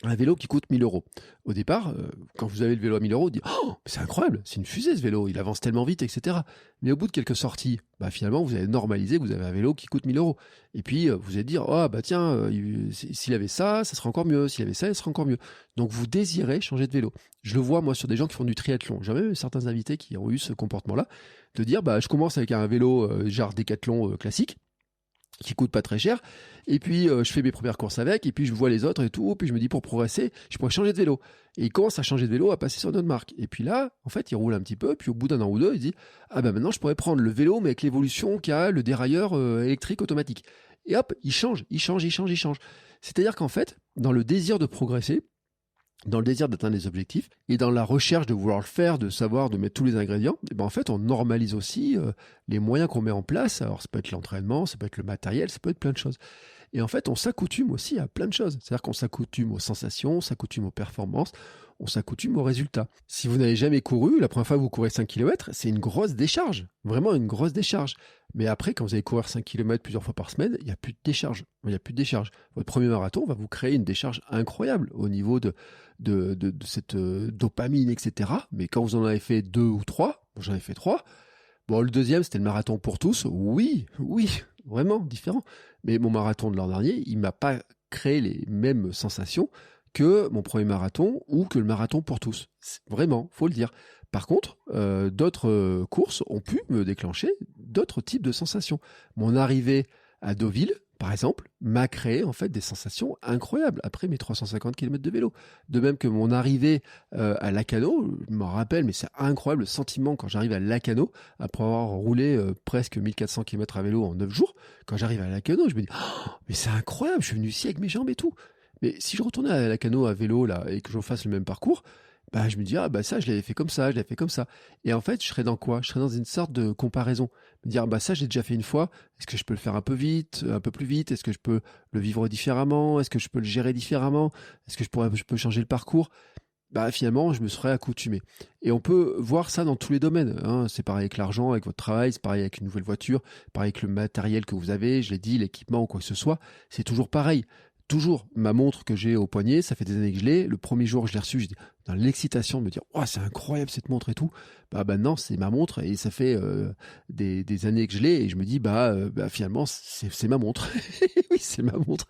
un vélo qui coûte 1 000 €. Au départ, quand vous avez le vélo à 1 000 €, vous dites « Oh, c'est incroyable, c'est une fusée ce vélo, il avance tellement vite, etc. » Mais au bout de quelques sorties, finalement, vous avez normalisé que vous avez un vélo qui coûte 1 000 €. Et puis, vous allez dire « Oh, tiens, s'il avait ça, ça serait encore mieux. S'il avait ça, ça serait encore mieux. » Donc, vous désirez changer de vélo. Je le vois, moi, sur des gens qui font du triathlon. J'ai même eu certains invités qui ont eu ce comportement-là, de dire « Je commence avec un vélo genre Décathlon classique, qui coûte pas très cher, et puis je fais mes premières courses avec, et puis je vois les autres et tout, puis je me dis pour progresser, je pourrais changer de vélo. Et il commence à changer de vélo, à passer sur une autre marque. Et puis là, en fait, il roule un petit peu, puis au bout d'un an ou deux, il dit maintenant je pourrais prendre le vélo, mais avec l'évolution qu'a le dérailleur électrique automatique. Et hop, il change. C'est-à-dire qu'en fait, dans le désir de progresser, dans le désir d'atteindre les objectifs et dans la recherche de vouloir le faire, de savoir, de mettre tous les ingrédients, en fait, on normalise aussi les moyens qu'on met en place. Alors, ça peut être l'entraînement, ça peut être le matériel, ça peut être plein de choses. Et en fait, on s'accoutume aussi à plein de choses. C'est-à-dire qu'on s'accoutume aux sensations, on s'accoutume aux performances, on s'accoutume aux résultats. Si vous n'avez jamais couru, la première fois que vous courez 5 km, c'est une grosse décharge. Vraiment une grosse décharge. Mais après, quand vous allez courir 5 km plusieurs fois par semaine, il n'y a plus de décharge. Votre premier marathon va vous créer une décharge incroyable au niveau de cette dopamine, etc. Mais quand vous en avez fait 2 ou 3, j'en ai fait 3. Bon, le deuxième, c'était le marathon pour tous. Oui, vraiment différent. Mais mon marathon de l'an dernier, il m'a pas créé les mêmes sensations que mon premier marathon ou que le marathon pour tous. Vraiment, faut le dire. Par contre, d'autres courses ont pu me déclencher d'autres types de sensations. Mon arrivée à Deauville, par exemple, m'a créé en fait des sensations incroyables après mes 350 km de vélo. De même que mon arrivée à Lacanau, je m'en rappelle, mais c'est incroyable le sentiment quand j'arrive à Lacanau, après avoir roulé presque 1400 km à vélo en 9 jours. Quand j'arrive à Lacanau, je me dis oh, mais c'est incroyable, je suis venu ici avec mes jambes et tout. Mais si je retournais à Lacanau à vélo là et que je fasse le même parcours, je me dis ça je l'avais fait comme ça, Et en fait, je serais dans quoi? Je serais dans une sorte de comparaison. Me dire ça j'ai déjà fait une fois, est-ce que je peux le faire un peu plus vite? Est-ce que je peux le vivre différemment? Est-ce que je peux le gérer différemment? Est-ce que je peux changer le parcours? bah finalement je me serais accoutumé. Et on peut voir ça dans tous les domaines, hein. C'est pareil avec l'argent, avec votre travail, c'est pareil avec une nouvelle voiture, pareil avec le matériel que vous avez, je l'ai dit, l'équipement ou quoi que ce soit, c'est toujours pareil. Toujours, ma montre que j'ai au poignet, ça fait des années que je l'ai. Le premier jour que je l'ai reçue, j'étais dans l'excitation de me dire « Oh, c'est incroyable cette montre et tout ». Bah maintenant, c'est ma montre et ça fait des années que je l'ai et je me dis finalement, c'est ma montre. Oui, c'est ma montre.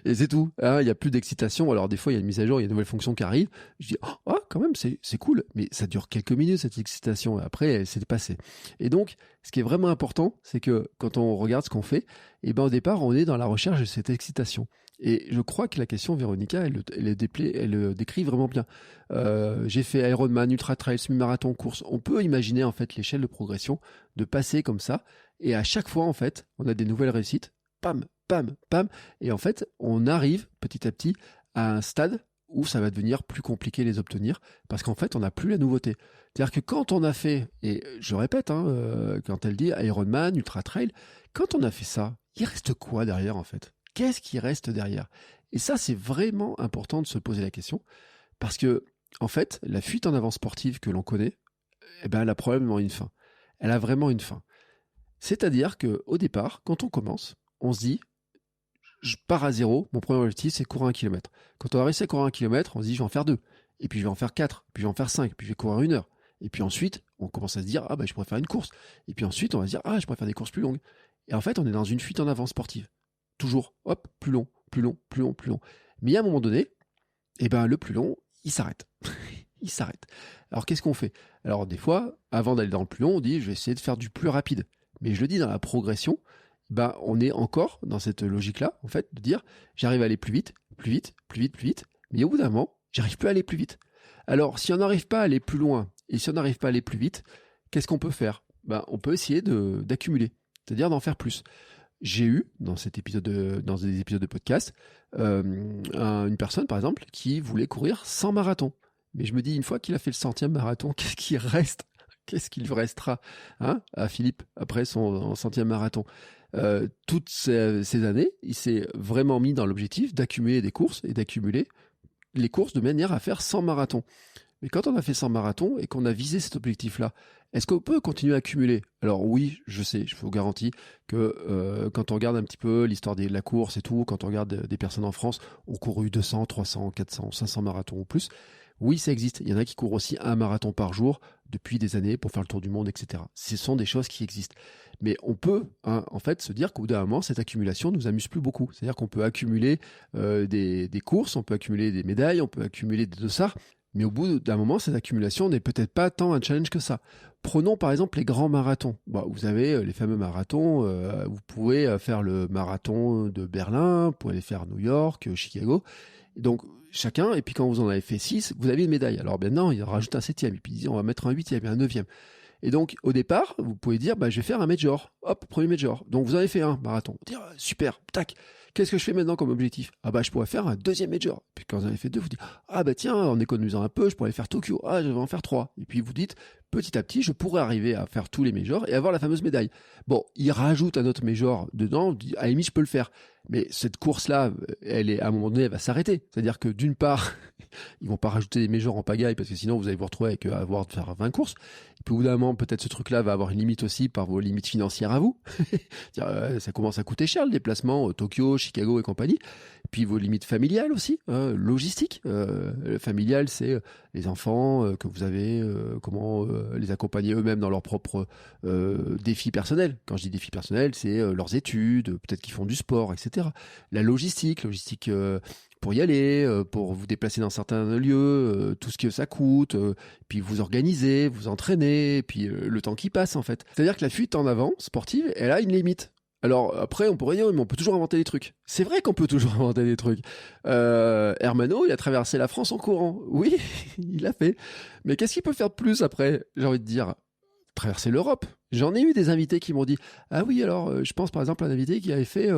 Et c'est tout. Hein, il n'y a plus d'excitation. Alors des fois, il y a une mise à jour, il y a une nouvelle fonction qui arrive. Je dis « Oh, quand même, c'est cool ». Mais ça dure quelques minutes, cette excitation. Après, c'est passé. Et donc, ce qui est vraiment important, c'est que quand on regarde ce qu'on fait, au départ, on est dans la recherche de cette excitation. Et je crois que la question, Véronica, elle le décrit vraiment bien. J'ai fait Ironman, Ultra Trail, semi-marathon, course. On peut imaginer en fait l'échelle de progression, de passer comme ça. Et à chaque fois, en fait, on a des nouvelles réussites. Pam, pam, pam. Et en fait, on arrive petit à petit à un stade où ça va devenir plus compliqué de les obtenir parce qu'en fait, on n'a plus la nouveauté. C'est-à-dire que quand on a fait, et je répète, quand elle dit Ironman, Ultra Trail, quand on a fait ça, il reste quoi derrière en fait ? Qu'est-ce qui reste derrière ? Et ça, c'est vraiment important de se poser la question parce que, en fait, la fuite en avant sportive que l'on connaît, elle a probablement une fin. Elle a vraiment une fin. C'est-à-dire qu'au départ, quand on commence, on se dit, je pars à zéro, mon premier objectif, c'est courir 1 kilomètre. Quand on a réussi à courir 1 kilomètre, on se dit, je vais en faire 2. Et puis, je vais en faire 4. Puis, je vais en faire 5. Puis, je vais courir 1 heure. Et puis ensuite, on commence à se dire, je pourrais faire une course. Et puis ensuite, on va se dire, je pourrais faire des courses plus longues. Et en fait, on est dans une fuite en avant sportive. Toujours, hop, plus long, plus long, plus long, plus long. Mais à un moment donné, le plus long, il s'arrête. Il s'arrête. Alors, qu'est-ce qu'on fait ? Alors, des fois, avant d'aller dans le plus long, on dit, je vais essayer de faire du plus rapide. Mais je le dis, dans la progression, on est encore dans cette logique-là, en fait, de dire, j'arrive à aller plus vite, plus vite, plus vite, plus vite. Mais au bout d'un moment, j'arrive plus à aller plus vite. Alors, si on n'arrive pas à aller plus loin, et si on n'arrive pas à aller plus vite, qu'est-ce qu'on peut faire ? On peut essayer d'accumuler, c'est-à-dire d'en faire plus. J'ai eu, dans des épisodes de podcast, une personne, par exemple, qui voulait courir 100 marathons. Mais je me dis, une fois qu'il a fait le 100e marathon, qu'est-ce qui reste ? Qu'est-ce qu'il restera à Philippe après son 100e marathon ? Toutes ces années, il s'est vraiment mis dans l'objectif d'accumuler des courses et d'accumuler les courses de manière à faire 100 marathons. Mais quand on a fait 100 marathons et qu'on a visé cet objectif-là, est-ce qu'on peut continuer à accumuler ? Alors oui, je sais, je vous garantis que quand on regarde un petit peu l'histoire de la course et tout, quand on regarde des personnes en France ont couru 200, 300, 400, 500 marathons ou plus, oui, ça existe. Il y en a qui courent aussi 1 marathon par jour depuis des années pour faire le tour du monde, etc. Ce sont des choses qui existent. Mais on peut en fait se dire qu'au bout d'un moment, cette accumulation ne nous amuse plus beaucoup. C'est-à-dire qu'on peut accumuler des courses, on peut accumuler des médailles, on peut accumuler des dossards. Mais au bout d'un moment, cette accumulation n'est peut-être pas tant un challenge que ça. Prenons par exemple les grands marathons. Vous avez les fameux marathons, vous pouvez faire le marathon de Berlin, vous pouvez aller faire New York, Chicago. Donc chacun, et puis quand vous en avez fait 6, vous avez une médaille. Alors maintenant, il rajoute un 7e, et puis il dit on va mettre un 8e et un 9e. Et donc au départ, vous pouvez dire je vais faire un major. Hop, premier major. Donc vous en avez fait un marathon. Vous dire super, tac. Qu'est-ce que je fais maintenant comme objectif ? Je pourrais faire un 2e major. Puis quand vous en avez fait 2, vous dites tiens, en économisant un peu, je pourrais faire Tokyo. Je vais en faire 3. Et puis vous dites petit à petit, je pourrais arriver à faire tous les majors et avoir la fameuse médaille. Bon, il rajoute un autre major dedans, vous dites, à la limite, je peux le faire. Mais cette course-là, à un moment donné, elle va s'arrêter. C'est-à-dire que d'une part, ils vont pas rajouter des majors en pagaille parce que sinon vous allez vous retrouver avec avoir de faire 20 courses. Et puis au bout d'un moment, peut-être ce truc-là va avoir une limite aussi par vos limites financières à vous. Ça commence à coûter cher le déplacement, Tokyo, Chicago et compagnie. Puis vos limites familiales aussi, logistiques. Familial, c'est les enfants que vous avez, comment les accompagner eux-mêmes dans leurs propres défis personnels. Quand je dis défis personnels, c'est leurs études, peut-être qu'ils font du sport, etc. La logistique pour y aller, pour vous déplacer dans certains lieux, tout ce que ça coûte, puis vous organiser, vous entraîner, puis le temps qui passe en fait. C'est-à-dire que la fuite en avant sportive, elle a une limite. Alors après, on pourrait dire, mais on peut toujours inventer des trucs. C'est vrai qu'on peut toujours inventer des trucs. Hermano, il a traversé la France en courant. Oui, il l'a fait. Mais qu'est-ce qu'il peut faire de plus après ? J'ai envie de dire, traverser l'Europe. J'en ai eu des invités qui m'ont dit, oui, alors je pense par exemple à un invité qui avait fait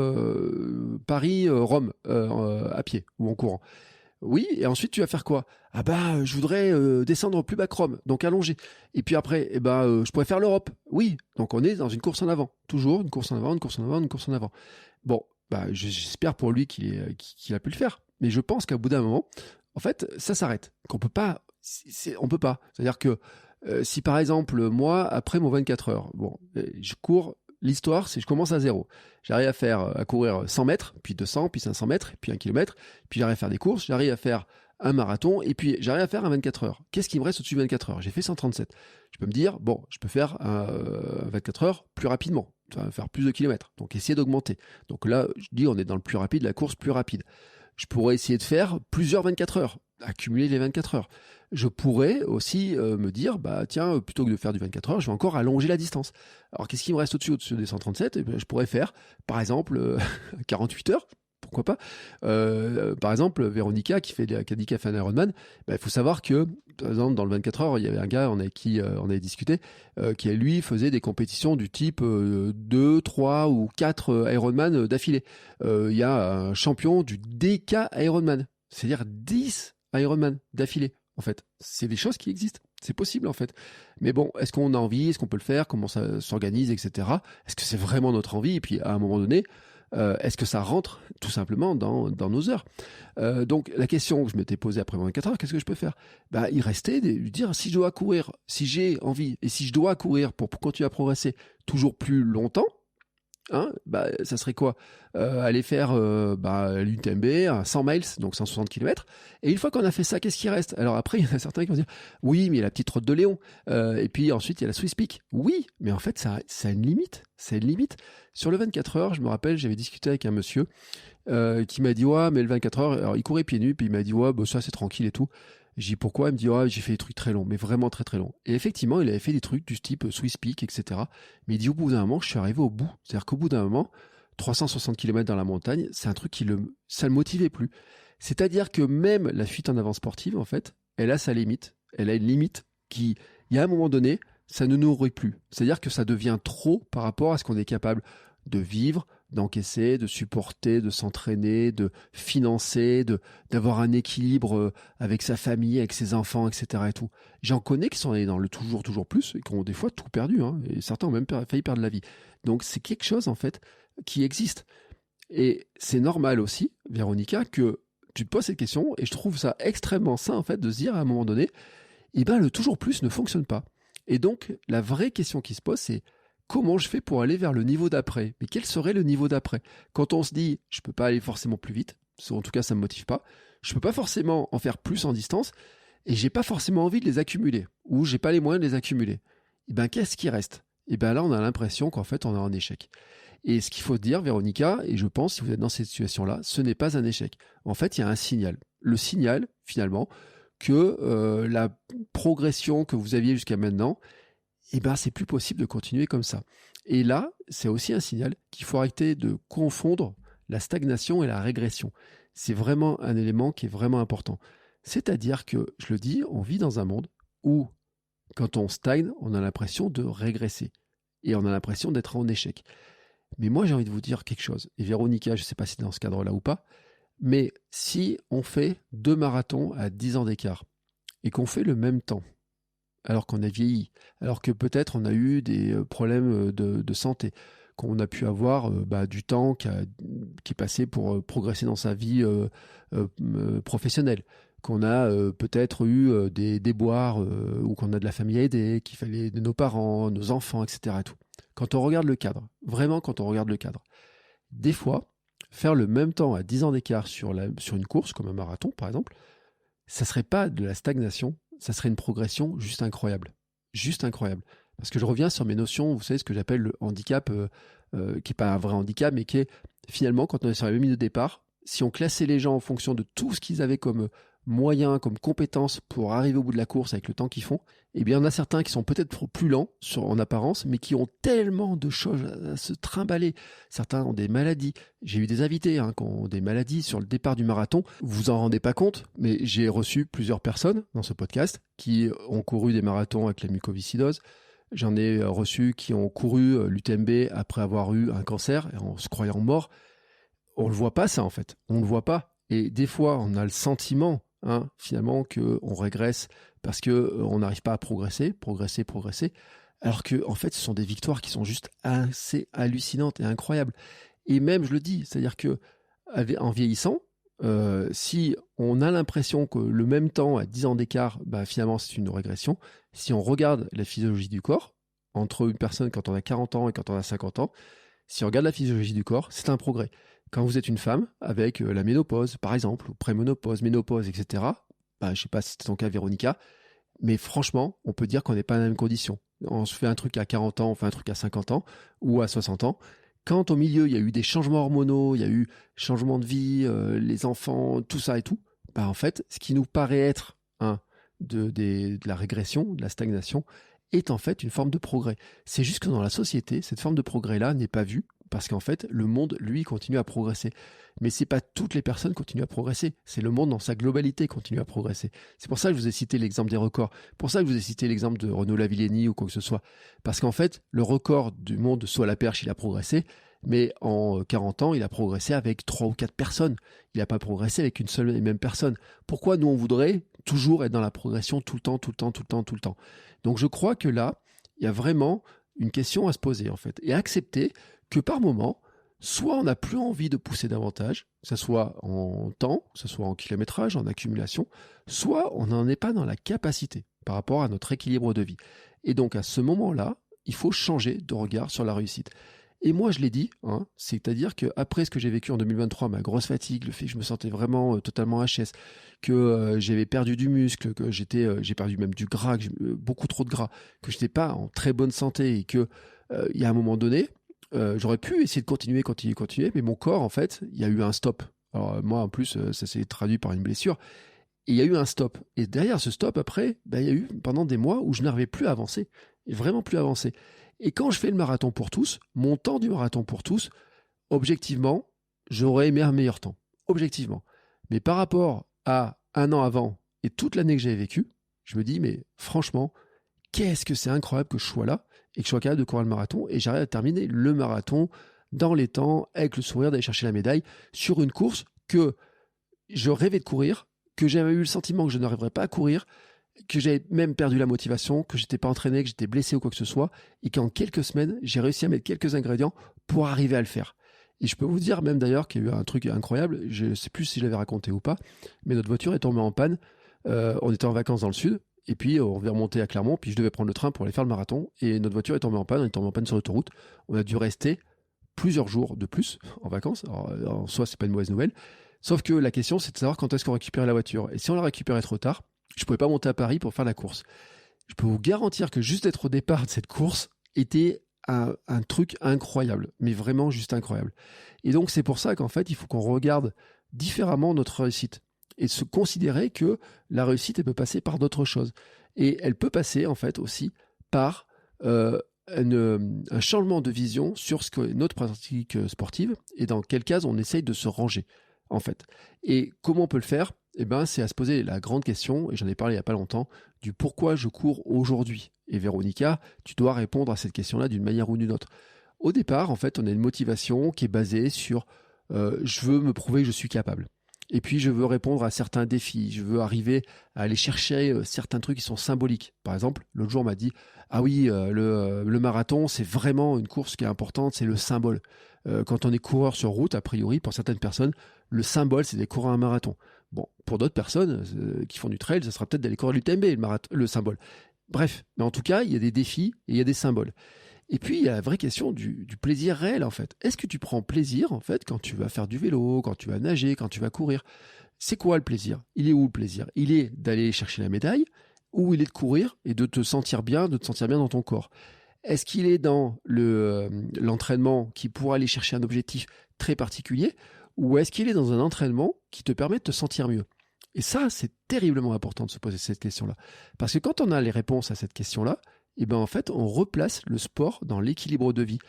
Paris-Rome à pied ou en courant. Oui, et ensuite tu vas faire quoi ? Je voudrais descendre plus bas que Rome, donc allonger. Et puis après, je pourrais faire l'Europe. Oui, donc on est dans une course en avant. Toujours une course en avant, une course en avant, une course en avant. Bon, j'espère pour lui qu'il a pu le faire. Mais je pense qu'à bout d'un moment, en fait, ça s'arrête. Qu'on peut pas on peut pas. C'est-à-dire que si par exemple, moi, après mon 24 heures, je cours, l'histoire, c'est que je commence à 0. J'arrive à courir 100 mètres, puis 200, puis 500 mètres, puis 1 kilomètre, puis j'arrive à faire des courses, j'arrive à faire un marathon, et puis j'arrive à faire un 24 heures. Qu'est-ce qui me reste au-dessus de 24 heures? J'ai fait 137. Je peux me dire, je peux faire un 24 heures plus rapidement, faire plus de kilomètres, donc essayer d'augmenter. Donc là, je dis, on est dans le plus rapide, la course plus rapide. Je pourrais essayer de faire plusieurs 24 heures, accumuler les 24 heures. Je pourrais aussi me dire, tiens, plutôt que de faire du 24 heures, je vais encore allonger la distance. Alors, qu'est-ce qui me reste au-dessus des 137? Je pourrais faire, par exemple, 48 heures. Pourquoi pas? Par exemple, Véronica qui a dit qu'elle a fait un Ironman, il faut savoir que, par exemple, dans le 24 heures, il y avait un gars avec qui on avait discuté, qui lui faisait des compétitions du type 2, 3 ou 4 Ironman d'affilée. Il y a un champion du DK Ironman, c'est-à-dire 10 Ironman d'affilée. En fait, c'est des choses qui existent. C'est possible, en fait. Mais bon, est-ce qu'on a envie? Est-ce qu'on peut le faire? Comment ça s'organise, etc. Est-ce que c'est vraiment notre envie? Et puis, à un moment donné, est-ce que ça rentre tout simplement dans nos heures? Donc, la question que je m'étais posée après 24 heures, qu'est-ce que je peux faire? Il restait de lui dire, si je dois courir, si j'ai envie, et si je dois courir pour continuer à progresser toujours plus longtemps, ça serait quoi? Aller faire l'UTMB à 100 miles, donc 160 km. Et une fois qu'on a fait ça, qu'est-ce qui reste? Alors après, il y en a certains qui vont dire, oui, mais il y a la petite route de Léon. Et puis ensuite, il y a la Swiss Peak. Oui, mais en fait, ça a une limite. Ça a une limite. Sur le 24 heures, je me rappelle, j'avais discuté avec un monsieur qui m'a dit, ouais, mais le 24 heures, alors il courait pieds nus, puis il m'a dit, ouais, ça c'est tranquille et tout. J'ai dit pourquoi? Il me dit, j'ai fait des trucs très longs, mais vraiment très très longs. Et effectivement, il avait fait des trucs du type Swiss Peak, etc. Mais il dit, au bout d'un moment, je suis arrivé au bout. C'est-à-dire qu'au bout d'un moment, 360 km dans la montagne, c'est un truc ça le motivait plus. C'est-à-dire que même la fuite en avant sportive, en fait, elle a sa limite. Elle a une limite il y a un moment donné, ça ne nourrit plus. C'est-à-dire que ça devient trop par rapport à ce qu'on est capable de vivre, d'encaisser, de supporter, de s'entraîner, de financer, d'avoir un équilibre avec sa famille, avec ses enfants, etc. et tout. J'en connais qui sont allés dans le toujours plus et qui ont des fois tout perdu, et certains ont même failli perdre la vie. Donc c'est quelque chose en fait qui existe. Et c'est normal aussi, Véronica, que tu te poses cette question, et je trouve ça extrêmement sain en fait de se dire à un moment donné, le toujours plus ne fonctionne pas. Et donc la vraie question qui se pose, c'est comment je fais pour aller vers le niveau d'après? Mais quel serait le niveau d'après? Quand on se dit, je peux pas aller forcément plus vite, en tout cas ça me motive pas, je peux pas forcément en faire plus en distance, et j'ai pas forcément envie de les accumuler, ou j'ai pas les moyens de les accumuler. Qu'est-ce qui reste? Là, on a l'impression qu'en fait, on est en échec. Et ce qu'il faut dire, Véronica, et je pense, si vous êtes dans cette situation-là, ce n'est pas un échec. En fait, il y a un signal. Le signal, finalement, que la progression que vous aviez jusqu'à maintenant, c'est plus possible de continuer comme ça. Et là, c'est aussi un signal qu'il faut arrêter de confondre la stagnation et la régression. C'est vraiment un élément qui est vraiment important. C'est-à-dire que, je le dis, on vit dans un monde où, quand on stagne, on a l'impression de régresser. Et on a l'impression d'être en échec. Mais moi, j'ai envie de vous dire quelque chose. Et Véronica, je ne sais pas si c'est dans ce cadre-là ou pas, mais si on fait 2 marathons à 10 ans d'écart et qu'on fait le même temps, alors qu'on a vieilli, alors que peut-être on a eu des problèmes de santé, qu'on a pu avoir du temps qui est passé pour progresser dans sa vie professionnelle, qu'on a peut-être eu des déboires ou qu'on a de la famille à aider, qu'il fallait de nos parents, nos enfants, etc. Et tout. Quand on regarde le cadre, vraiment quand on regarde le cadre, des fois, faire le même temps à 10 ans d'écart sur une course, comme un marathon par exemple, ça ne serait pas de la stagnation, ça serait une progression juste incroyable. Juste incroyable. Parce que je reviens sur mes notions, vous savez, ce que j'appelle le handicap, qui n'est pas un vrai handicap, mais qui est finalement, quand on est sur la même ligne de départ, si on classait les gens en fonction de tout ce qu'ils avaient comme moyens, comme compétences pour arriver au bout de la course avec le temps qu'ils font, eh bien, il y en a certains qui sont peut-être plus lents en apparence, mais qui ont tellement de choses à se trimballer. Certains ont des maladies. J'ai eu des invités qui ont des maladies sur le départ du marathon. Vous vous en rendez pas compte, mais j'ai reçu plusieurs personnes dans ce podcast qui ont couru des marathons avec la mucoviscidose. J'en ai reçu qui ont couru l'UTMB après avoir eu un cancer et en se croyant morts. On le voit pas ça en fait. On le voit pas. Et des fois, on a le sentiment finalement qu'on régresse parce qu'on n'arrive pas à progresser, alors que en fait ce sont des victoires qui sont juste assez hallucinantes et incroyables. Et même, je le dis, c'est-à-dire que en vieillissant, si on a l'impression que le même temps à 10 ans d'écart, finalement c'est une régression. Si on regarde la physiologie du corps, entre une personne quand on a 40 ans et quand on a 50 ans, si on regarde la physiologie du corps, c'est un progrès. Quand vous êtes une femme avec la ménopause, par exemple, ou préménopause, ménopause, etc., je ne sais pas si c'était ton cas, Véronica, mais franchement, on peut dire qu'on n'est pas dans les mêmes conditions. On se fait un truc à 40 ans, on fait un truc à 50 ans ou à 60 ans. Quand au milieu, il y a eu des changements hormonaux, il y a eu changement de vie, les enfants, tout ça et tout, en fait, ce qui nous paraît être de la régression, de la stagnation, est en fait une forme de progrès. C'est juste que dans la société, cette forme de progrès-là n'est pas vue parce qu'en fait, le monde, lui, continue à progresser. Mais c'est pas toutes les personnes qui continuent à progresser. C'est le monde dans sa globalité qui continue à progresser. C'est pour ça que je vous ai cité l'exemple des records. Pour ça que je vous ai cité l'exemple de Renaud Lavillenie ou quoi que ce soit. Parce qu'en fait, le record du monde de saut à la perche, il a progressé. Mais en 40 ans, il a progressé avec 3 ou 4 personnes. Il n'a pas progressé avec une seule et même personne. Pourquoi nous, on voudrait toujours être dans la progression tout le temps, tout le temps, tout le temps, tout le temps? Donc je crois que là, il y a vraiment une question à se poser en fait. Et accepter que par moment, soit on n'a plus envie de pousser davantage, que ce soit en temps, que ce soit en kilométrage, en accumulation, soit on n'en est pas dans la capacité par rapport à notre équilibre de vie. Et donc à ce moment-là, il faut changer de regard sur la réussite. Et moi, je l'ai dit, c'est-à-dire qu'après ce que j'ai vécu en 2023, ma grosse fatigue, le fait que je me sentais vraiment totalement HS, que j'avais perdu du muscle, que j'ai perdu même du gras, beaucoup trop de gras, que je n'étais pas en très bonne santé et que il y a un moment donné, j'aurais pu essayer de continuer, mais mon corps, en fait, il y a eu un stop. Alors moi, en plus, ça s'est traduit par une blessure. Et il y a eu un stop. Et derrière ce stop, après, il y a eu pendant des mois où je n'arrivais plus à avancer. Et vraiment plus à avancer. Et quand je fais le marathon pour tous, mon temps du marathon pour tous, objectivement, j'aurais aimé un meilleur temps. Objectivement. Mais par rapport à un an avant et toute l'année que j'avais vécue, je me dis, mais franchement, qu'est-ce que c'est incroyable que je sois là et que je sois capable de courir le marathon et j'arrive à terminer le marathon dans les temps, avec le sourire d'aller chercher la médaille, sur une course que je rêvais de courir, que j'avais eu le sentiment que je n'arriverais pas à courir, que j'avais même perdu la motivation, que j'étais pas entraîné, que j'étais blessé ou quoi que ce soit, et qu'en quelques semaines, j'ai réussi à mettre quelques ingrédients pour arriver à le faire. Et je peux vous dire même d'ailleurs qu'il y a eu un truc incroyable, je ne sais plus si je l'avais raconté ou pas, mais notre voiture est tombée en panne, on était en vacances dans le sud, et puis on devait remonter à Clermont, puis je devais prendre le train pour aller faire le marathon, et notre voiture est tombée en panne, on est tombé en panne sur l'autoroute, on a dû rester plusieurs jours de plus en vacances, alors en soi c'est pas une mauvaise nouvelle, sauf que la question c'est de savoir quand est-ce qu'on récupérait la voiture, et si on la récupérait trop tard, je ne pouvais pas monter à Paris pour faire la course. Je peux vous garantir que juste d'être au départ de cette course était un truc incroyable, mais vraiment juste incroyable. Et donc c'est pour ça qu'en fait, il faut qu'on regarde différemment notre réussite et se considérer que la réussite, elle peut passer par d'autres choses. Et elle peut passer en fait aussi par un changement de vision sur ce qu'est notre pratique sportive et dans quel cas on essaye de se ranger en fait. Et comment on peut le faire ? C'est à se poser la grande question, et j'en ai parlé il n'y a pas longtemps, du pourquoi je cours aujourd'hui. Et Véronica, tu dois répondre à cette question-là d'une manière ou d'une autre. Au départ, en fait, on a une motivation qui est basée sur je veux me prouver que je suis capable. Et puis, je veux répondre à certains défis. Je veux arriver à aller chercher certains trucs qui sont symboliques. Par exemple, l'autre jour, on m'a dit « Ah oui, le marathon, c'est vraiment une course qui est importante, c'est le symbole. Quand on est coureur sur route, a priori, pour certaines personnes, le symbole, c'est de courir un marathon. » Bon, pour d'autres personnes qui font du trail, ça sera peut-être d'aller courir l'UTMB, le symbole. Bref, mais en tout cas, il y a des défis et il y a des symboles. Et puis, il y a la vraie question du plaisir réel, en fait. Est-ce que tu prends plaisir, en fait, quand tu vas faire du vélo, quand tu vas nager, quand tu vas courir ? C'est quoi le plaisir ? Il est où le plaisir ? Il est d'aller chercher la médaille ou il est de courir et de te sentir bien, dans ton corps ? Est-ce qu'il est dans l'entraînement qui pourra aller chercher un objectif très particulier ? Ou est-ce qu'il est dans un entraînement qui te permet de te sentir mieux ? Et ça, c'est terriblement important de se poser cette question-là. Parce que quand on a les réponses à cette question-là, en fait, on replace le sport dans l'équilibre de vie.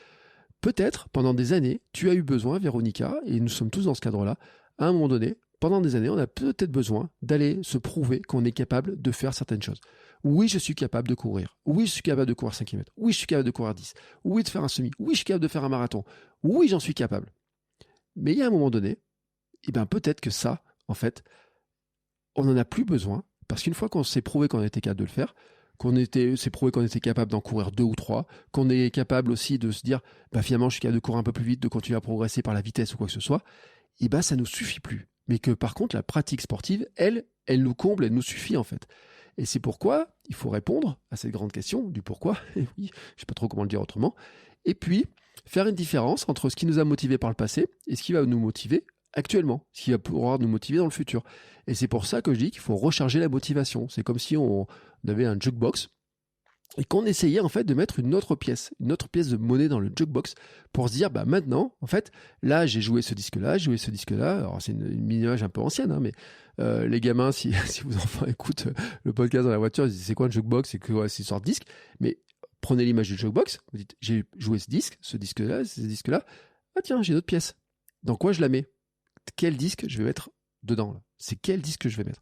Peut-être, pendant des années, tu as eu besoin, Véronica, et nous sommes tous dans ce cadre-là, à un moment donné, pendant des années, on a peut-être besoin d'aller se prouver qu'on est capable de faire certaines choses. Oui, je suis capable de courir. Oui, je suis capable de courir 5 km. Oui, je suis capable de courir 10. Oui, de faire un semi. Oui, je suis capable de faire un marathon. Oui, j'en suis capable. Mais il y a un moment donné, peut-être que ça, en fait, on n'en a plus besoin, parce qu'une fois qu'on s'est prouvé qu'on était capable de le faire, s'est prouvé qu'on était capable d'en courir 2 ou 3, qu'on est capable aussi de se dire, finalement, je suis capable de courir un peu plus vite, de continuer à progresser par la vitesse ou quoi que ce soit, ça ne nous suffit plus. mais que par contre, la pratique sportive, elle nous comble, elle nous suffit en fait. Et c'est pourquoi il faut répondre à cette grande question du pourquoi, et oui, je ne sais pas trop comment le dire autrement, et puis faire une différence entre ce qui nous a motivés par le passé et ce qui va nous motiver actuellement, ce qui va pouvoir nous motiver dans le futur. Et c'est pour ça que je dis qu'il faut recharger la motivation. C'est comme si on avait un jukebox et qu'on essayait en fait de mettre une autre pièce de monnaie dans le jukebox pour se dire bah maintenant en fait là j'ai joué ce disque-là, alors c'est une image un peu ancienne hein, mais les gamins si vos enfants écoutent le podcast dans la voiture ils disent c'est quoi un jukebox, c'est quoi c'est une sorte de disque, mais prenez l'image du jukebox, vous dites j'ai joué ce disque-là, ah tiens j'ai d'autres pièces, dans quoi je la mets, quel disque je vais mettre dedans là, c'est quel disque que je vais mettre.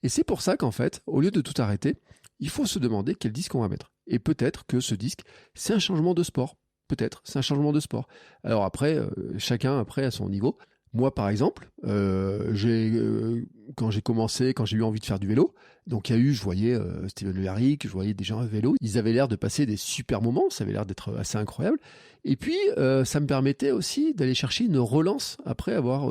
Et c'est pour ça qu'en fait, au lieu de tout arrêter, il faut se demander quel disque on va mettre. Et peut-être que ce disque, c'est un changement de sport. Peut-être, c'est un changement de sport. Alors après, chacun après à son niveau. Moi, par exemple, quand j'ai eu envie de faire du vélo, donc je voyais Steven Le Yarrick, je voyais des gens à vélo, ils avaient l'air de passer des super moments, ça avait l'air d'être assez incroyable. Et puis, ça me permettait aussi d'aller chercher une relance après avoir...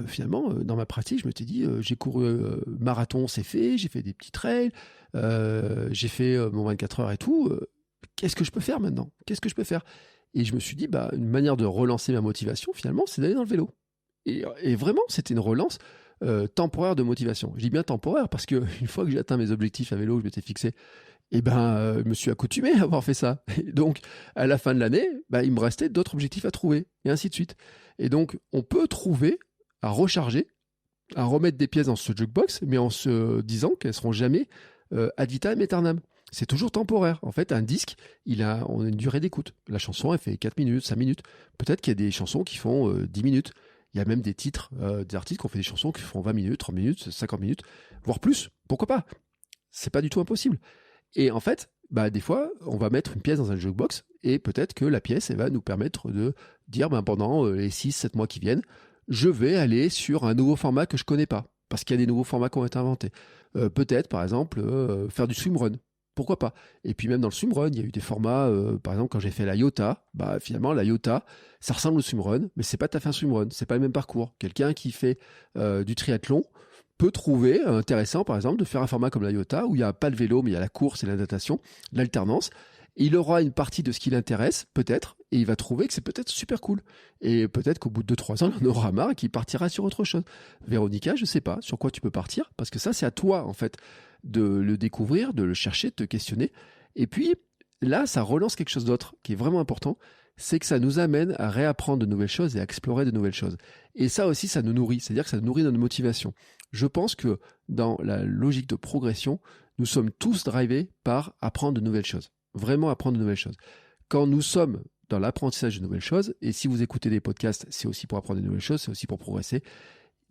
finalement, dans ma pratique, je me suis dit, j'ai couru marathon, c'est fait, j'ai fait des petits trails, j'ai fait mon 24 heures et tout. Qu'est-ce que je peux faire maintenant? Qu'est-ce que je peux faire? Et je me suis dit, une manière de relancer ma motivation, finalement, c'est d'aller dans le vélo. Et vraiment, c'était une relance temporaire de motivation. Je dis bien temporaire parce que une fois que j'ai atteint mes objectifs à vélo, je m'étais fixé, je me suis accoutumé à avoir fait ça. Et donc, à la fin de l'année, il me restait d'autres objectifs à trouver, et ainsi de suite. Et donc, on peut trouver à recharger, à remettre des pièces dans ce jukebox, mais en se disant qu'elles seront jamais ad vitam aeternam. C'est toujours temporaire. En fait, un disque, on a une durée d'écoute. La chanson, elle fait 4 minutes, 5 minutes. Peut-être qu'il y a des chansons qui font 10 minutes. Il y a même des titres, des artistes qui ont fait des chansons qui font 20 minutes, 30 minutes, 50 minutes, voire plus. Pourquoi pas? C'est pas du tout impossible. Et en fait, des fois, on va mettre une pièce dans un jukebox et peut-être que la pièce, elle va nous permettre de dire pendant les 6-7 mois qui viennent, je vais aller sur un nouveau format que je connais pas, parce qu'il y a des nouveaux formats qui ont été inventés. Peut-être, par exemple, faire du swimrun. Pourquoi pas? Et puis même dans le swimrun, il y a eu des formats, par exemple, quand j'ai fait la Iota, finalement, la Iota, ça ressemble au swimrun, mais c'est pas tout à fait un swimrun, c'est pas le même parcours. Quelqu'un qui fait du triathlon peut trouver intéressant, par exemple, de faire un format comme la Iota, où il n'y a pas le vélo, mais il y a la course et la natation, l'alternance. Et il aura une partie de ce qui l'intéresse, peut-être, et il va trouver que c'est peut-être super cool. Et peut-être qu'au bout de 2-3 ans, il en aura marre et qu'il partira sur autre chose. Véronica, je ne sais pas sur quoi tu peux partir, parce que ça, c'est à toi, en fait, de le découvrir, de le chercher, de te questionner. Et puis, là, ça relance quelque chose d'autre qui est vraiment important, c'est que ça nous amène à réapprendre de nouvelles choses et à explorer de nouvelles choses. Et ça aussi, ça nous nourrit, c'est-à-dire que ça nourrit notre motivation. Je pense que dans la logique de progression, nous sommes tous drivés par apprendre de nouvelles choses. Vraiment apprendre de nouvelles choses. Quand nous sommes dans l'apprentissage de nouvelles choses, et si vous écoutez des podcasts, c'est aussi pour apprendre de nouvelles choses, c'est aussi pour progresser,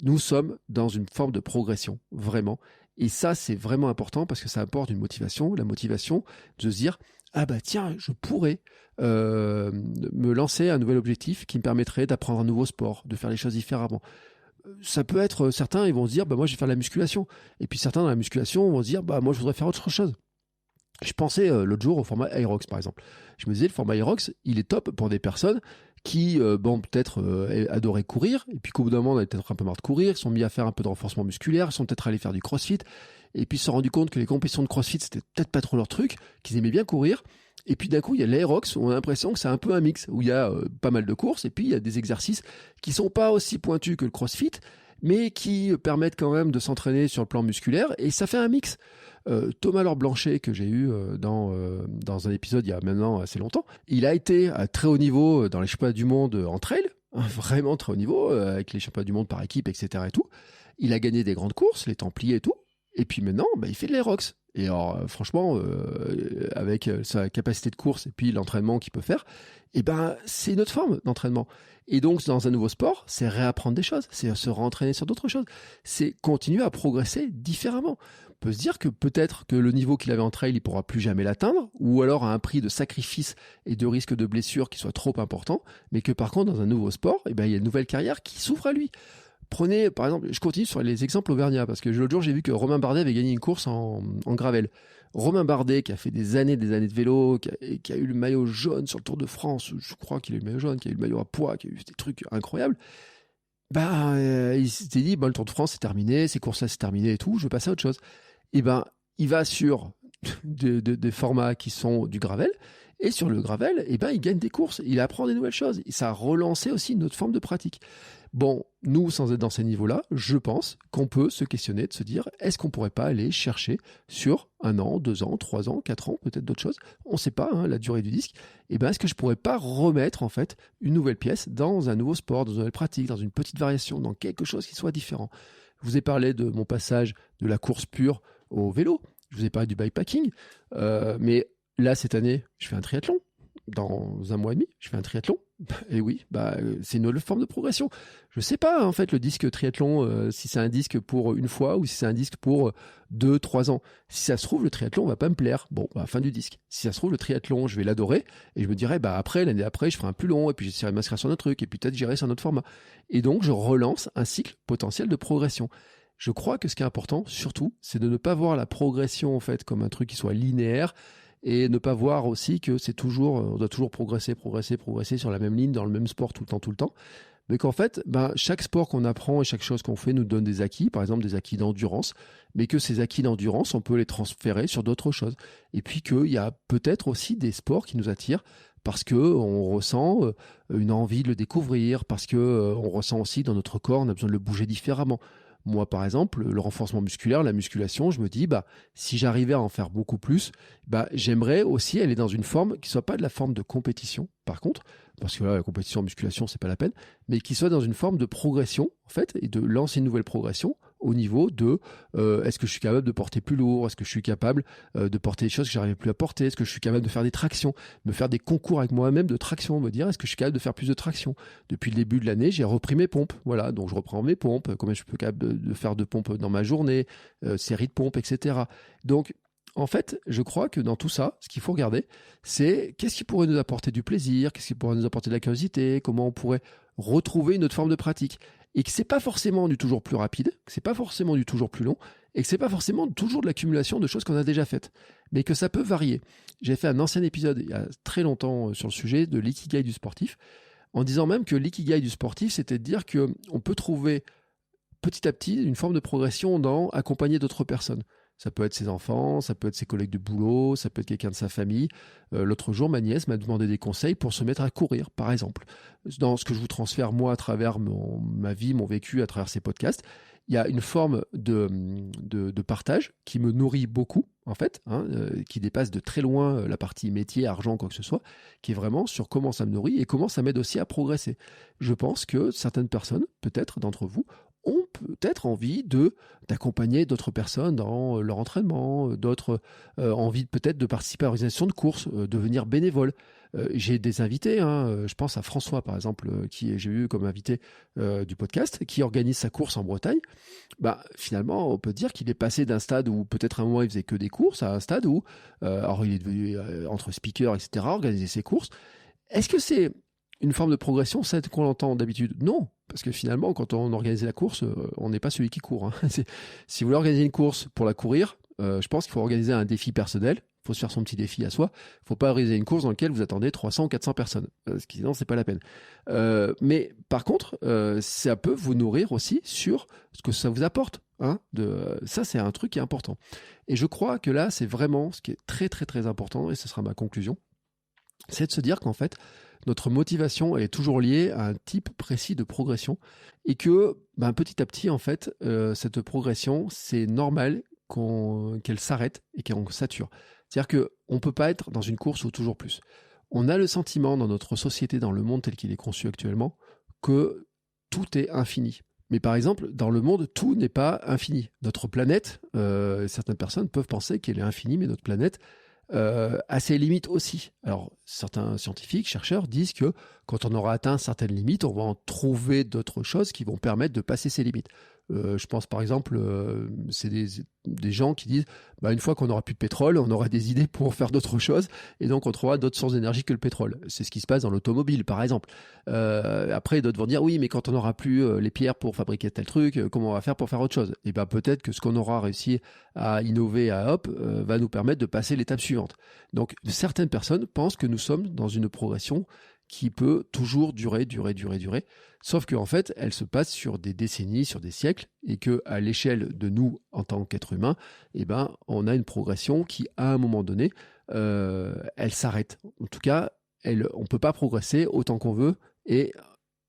nous sommes dans une forme de progression, vraiment. Et ça, c'est vraiment important parce que ça apporte une motivation, la motivation de se dire, tiens, je pourrais me lancer un nouvel objectif qui me permettrait d'apprendre un nouveau sport, de faire les choses différemment. Ça peut être, certains, ils vont se dire, moi, je vais faire de la musculation. Et puis certains, dans la musculation, vont se dire, moi, je voudrais faire autre chose. Je pensais l'autre jour au format Aerox, par exemple. Je me disais, le format Aerox, il est top pour des personnes qui, peut-être adoraient courir, et puis qu'au bout d'un moment, on avait peut-être un peu marre de courir, ils sont mis à faire un peu de renforcement musculaire, ils sont peut-être allés faire du crossfit, et puis ils se sont rendus compte que les compétitions de crossfit, c'était peut-être pas trop leur truc, qu'ils aimaient bien courir, et puis d'un coup, il y a l'Aerox, où on a l'impression que c'est un peu un mix, où il y a pas mal de courses, et puis il y a des exercices qui sont pas aussi pointus que le crossfit, mais qui permettent quand même de s'entraîner sur le plan musculaire, et ça fait un mix. Thomas Laure Blanchet, que j'ai eu dans un épisode il y a maintenant assez longtemps, il a été à très haut niveau dans les championnats du monde en trail, vraiment très haut niveau, avec les championnats du monde par équipe, etc. et tout. Il a gagné des grandes courses, les Templiers et tout, et puis maintenant, il fait de l'Aerox. Et alors, franchement, avec sa capacité de course et puis l'entraînement qu'il peut faire, c'est une autre forme d'entraînement. Et donc, dans un nouveau sport, c'est réapprendre des choses, c'est se rentraîner sur d'autres choses, c'est continuer à progresser différemment. On peut se dire que peut-être que le niveau qu'il avait en trail, il ne pourra plus jamais l'atteindre, ou alors à un prix de sacrifice et de risque de blessure qui soit trop important, mais que par contre, dans un nouveau sport, il y a une nouvelle carrière qui s'ouvre à lui. Prenez, par exemple, je continue sur les exemples auvergnats, parce que l'autre jour, j'ai vu que Romain Bardet avait gagné une course en gravel. Romain Bardet, qui a fait des années de vélo, qui a eu le maillot jaune sur le Tour de France, je crois qu'il a eu le maillot jaune, qui a eu le maillot à poids, qui a eu des trucs incroyables. il s'était dit, le Tour de France c'est terminé, ces courses-là c'est terminé et tout, je vais passer à autre chose. Et il va sur des formats qui sont du gravel, et sur le gravel, il gagne des courses, il apprend des nouvelles choses. Et ça a relancé aussi une autre forme de pratique. Bon, nous, sans être dans ces niveaux-là, je pense qu'on peut se questionner, de se dire, est-ce qu'on pourrait pas aller chercher sur 1 an, 2 ans, 3 ans, 4 ans, peut-être d'autres choses, on ne sait pas, la durée du disque, est-ce que je pourrais pas remettre en fait une nouvelle pièce dans un nouveau sport, dans une nouvelle pratique, dans une petite variation, dans quelque chose qui soit différent. Je vous ai parlé de mon passage de la course pure au vélo, je vous ai parlé du bikepacking, mais là, cette année, je fais un triathlon. Dans 1 mois et demi, je fais un triathlon. Et oui, c'est une autre forme de progression. Je sais pas, en fait, le disque triathlon, si c'est un disque pour une fois ou si c'est un disque pour 2, 3 ans. Si ça se trouve, le triathlon va pas me plaire. Bon, fin du disque. Si ça se trouve, le triathlon, je vais l'adorer. Et je me dirais, après, l'année d'après, je ferai un plus long. Et puis, j'essaierai de m'inscrire sur un autre truc. Et puis, peut-être, j'irai sur un autre format. Et donc, je relance un cycle potentiel de progression. Je crois que ce qui est important, surtout, c'est de ne pas voir la progression, en fait, comme un truc qui soit linéaire. Et ne pas voir aussi que on doit toujours progresser sur la même ligne, dans le même sport tout le temps. Mais qu'en fait, chaque sport qu'on apprend et chaque chose qu'on fait nous donne des acquis, par exemple des acquis d'endurance, mais que ces acquis d'endurance, on peut les transférer sur d'autres choses. Et puis qu'il y a peut-être aussi des sports qui nous attirent parce qu'on ressent une envie de le découvrir, parce qu'on ressent aussi dans notre corps, on a besoin de le bouger différemment. Moi, par exemple, le renforcement musculaire, la musculation, je me dis, si j'arrivais à en faire beaucoup plus, j'aimerais aussi aller dans une forme qui soit pas de la forme de compétition, par contre, parce que là, la compétition en musculation, c'est pas la peine, mais qui soit dans une forme de progression, en fait, et de lancer une nouvelle progression au niveau de est-ce que je suis capable de porter plus lourd, est-ce que je suis capable de porter des choses que j'arrivais plus à porter, est-ce que je suis capable de faire des tractions, me faire des concours avec moi-même de traction, me dire est-ce que je suis capable de faire plus de traction. Depuis le début de l'année, j'ai repris mes pompes, voilà, donc je reprends mes pompes, combien je peux capable de faire de pompes dans ma journée, série de pompes, etc. Donc, en fait, je crois que dans tout ça, ce qu'il faut regarder, c'est qu'est-ce qui pourrait nous apporter du plaisir, qu'est-ce qui pourrait nous apporter de la curiosité, comment on pourrait retrouver une autre forme de pratique. Et que c'est pas forcément du toujours plus rapide, que c'est pas forcément du toujours plus long, et que c'est pas forcément toujours de l'accumulation de choses qu'on a déjà faites, mais que ça peut varier. J'ai fait un ancien épisode il y a très longtemps sur le sujet de l'ikigai du sportif, en disant même que l'ikigai du sportif, c'était de dire qu'on peut trouver petit à petit une forme de progression dans accompagner d'autres personnes. Ça peut être ses enfants, ça peut être ses collègues de boulot, ça peut être quelqu'un de sa famille. L'autre jour, ma nièce m'a demandé des conseils pour se mettre à courir, par exemple. Dans ce que je vous transfère, moi, à travers ma vie, mon vécu, à travers ces podcasts, il y a une forme de partage qui me nourrit beaucoup, en fait, qui dépasse de très loin la partie métier, argent, quoi que ce soit, qui est vraiment sur comment ça me nourrit et comment ça m'aide aussi à progresser. Je pense que certaines personnes, peut-être d'entre vous, ont peut-être envie d'accompagner d'autres personnes dans leur entraînement, d'autres envie peut-être de participer à l'organisation de courses, devenir bénévole. J'ai des invités, je pense à François par exemple, qui j'ai eu comme invité du podcast, qui organise sa course en Bretagne. Finalement, on peut dire qu'il est passé d'un stade où peut-être à un moment il faisait que des courses à un stade où, alors il est devenu entre speaker, etc., organiser ses courses. Est-ce que c'est une forme de progression, celle qu'on entend d'habitude? Non, parce que finalement, quand on organise la course, on n'est pas celui qui court. Si vous voulez organiser une course pour la courir, je pense qu'il faut organiser un défi personnel. Il faut se faire son petit défi à soi. Il ne faut pas organiser une course dans laquelle vous attendez 300 ou 400 personnes. Parce que sinon, c'est pas la peine. Mais par contre, ça peut vous nourrir aussi sur ce que ça vous apporte. Ça, c'est un truc qui est important. Et je crois que là, c'est vraiment ce qui est très, très, très important, et ce sera ma conclusion, c'est de se dire qu'en fait, notre motivation elle est toujours liée à un type précis de progression et que petit à petit, en fait, cette progression, c'est normal qu'elle s'arrête et qu'on sature. C'est-à-dire qu'on ne peut pas être dans une course ou toujours plus. On a le sentiment dans notre société, dans le monde tel qu'il est conçu actuellement, que tout est infini. Mais par exemple, dans le monde, tout n'est pas infini. Notre planète, certaines personnes peuvent penser qu'elle est infinie, mais notre planète à ses limites aussi. Alors, certains scientifiques, chercheurs disent que quand on aura atteint certaines limites, on va en trouver d'autres choses qui vont permettre de passer ces limites. Je pense par exemple, c'est des gens qui disent une fois qu'on n'aura plus de pétrole, on aura des idées pour faire d'autres choses et donc on trouvera d'autres sources d'énergie que le pétrole. C'est ce qui se passe dans l'automobile par exemple. Après d'autres vont dire oui, mais quand on n'aura plus les pierres pour fabriquer tel truc, comment on va faire pour faire autre chose? Et peut-être que ce qu'on aura réussi à innover va nous permettre de passer l'étape suivante. Donc certaines personnes pensent que nous sommes dans une progression qui peut toujours durer. Sauf qu'en fait, elle se passe sur des décennies, sur des siècles, et qu'à l'échelle de nous, en tant qu'êtres humains, on a une progression qui, à un moment donné, elle s'arrête. En tout cas, on ne peut pas progresser autant qu'on veut, et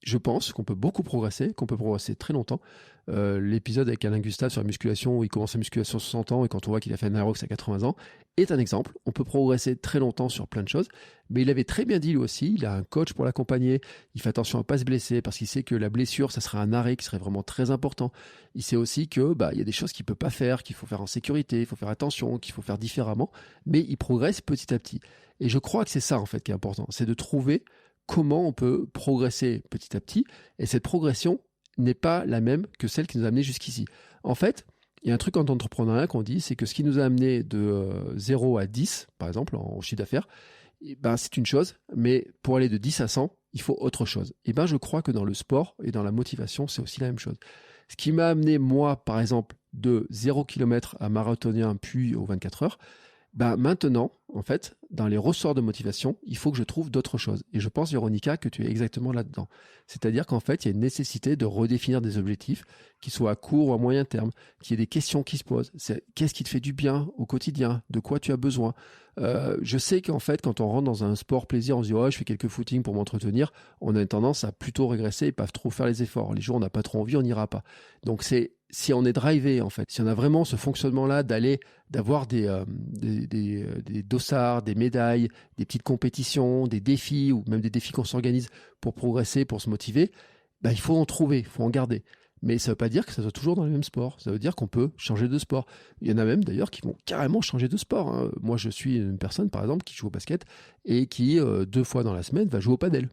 je pense qu'on peut beaucoup progresser, qu'on peut progresser très longtemps. L'épisode avec Alain Gustave sur la musculation, où il commence la musculation à 60 ans, et quand on voit qu'il a fait un Aerox à 80 ans, est un exemple. On peut progresser très longtemps sur plein de choses, mais il avait très bien dit lui aussi, il a un coach pour l'accompagner, il fait attention à ne pas se blesser, parce qu'il sait que la blessure, ça serait un arrêt qui serait vraiment très important. Il sait aussi que il y a des choses qu'il ne peut pas faire, qu'il faut faire en sécurité, il faut faire attention, qu'il faut faire différemment, mais il progresse petit à petit. Et je crois que c'est ça en fait qui est important, c'est de trouver comment on peut progresser petit à petit, et cette progression n'est pas la même que celle qui nous a amené jusqu'ici. En fait, il y a un truc en entrepreneuriat qu'on dit, c'est que ce qui nous a amené de 0 à 10, par exemple, en chiffre d'affaires, c'est une chose, mais pour aller de 10 à 100, il faut autre chose. Et je crois que dans le sport et dans la motivation, c'est aussi la même chose. Ce qui m'a amené, moi, par exemple, de 0 km à marathonien, puis aux 24 heures, maintenant, en fait, dans les ressorts de motivation, il faut que je trouve d'autres choses. Et je pense, Véronica, que tu es exactement là-dedans. C'est-à-dire qu'en fait, il y a une nécessité de redéfinir des objectifs qui soient à court ou à moyen terme, qu'il y ait des questions qui se posent. C'est qu'est-ce qui te fait du bien au quotidien? De quoi tu as besoin? Je sais qu'en fait, quand on rentre dans un sport plaisir, on se dit « Oh, je fais quelques footings pour m'entretenir », on a une tendance à plutôt régresser et pas trop faire les efforts. Les jours où on n'a pas trop envie, on n'ira pas. Donc si on est drivé, en fait, si on a vraiment ce fonctionnement-là d'avoir des dossards, des médailles, des petites compétitions, des défis ou même des défis qu'on s'organise pour progresser, pour se motiver, il faut en trouver, il faut en garder. Mais ça ne veut pas dire que ça soit toujours dans le même sport. Ça veut dire qu'on peut changer de sport. Il y en a même d'ailleurs qui vont carrément changer de sport. Hein. Moi, je suis une personne, par exemple, qui joue au basket et qui, 2 fois dans la semaine, va jouer au padel.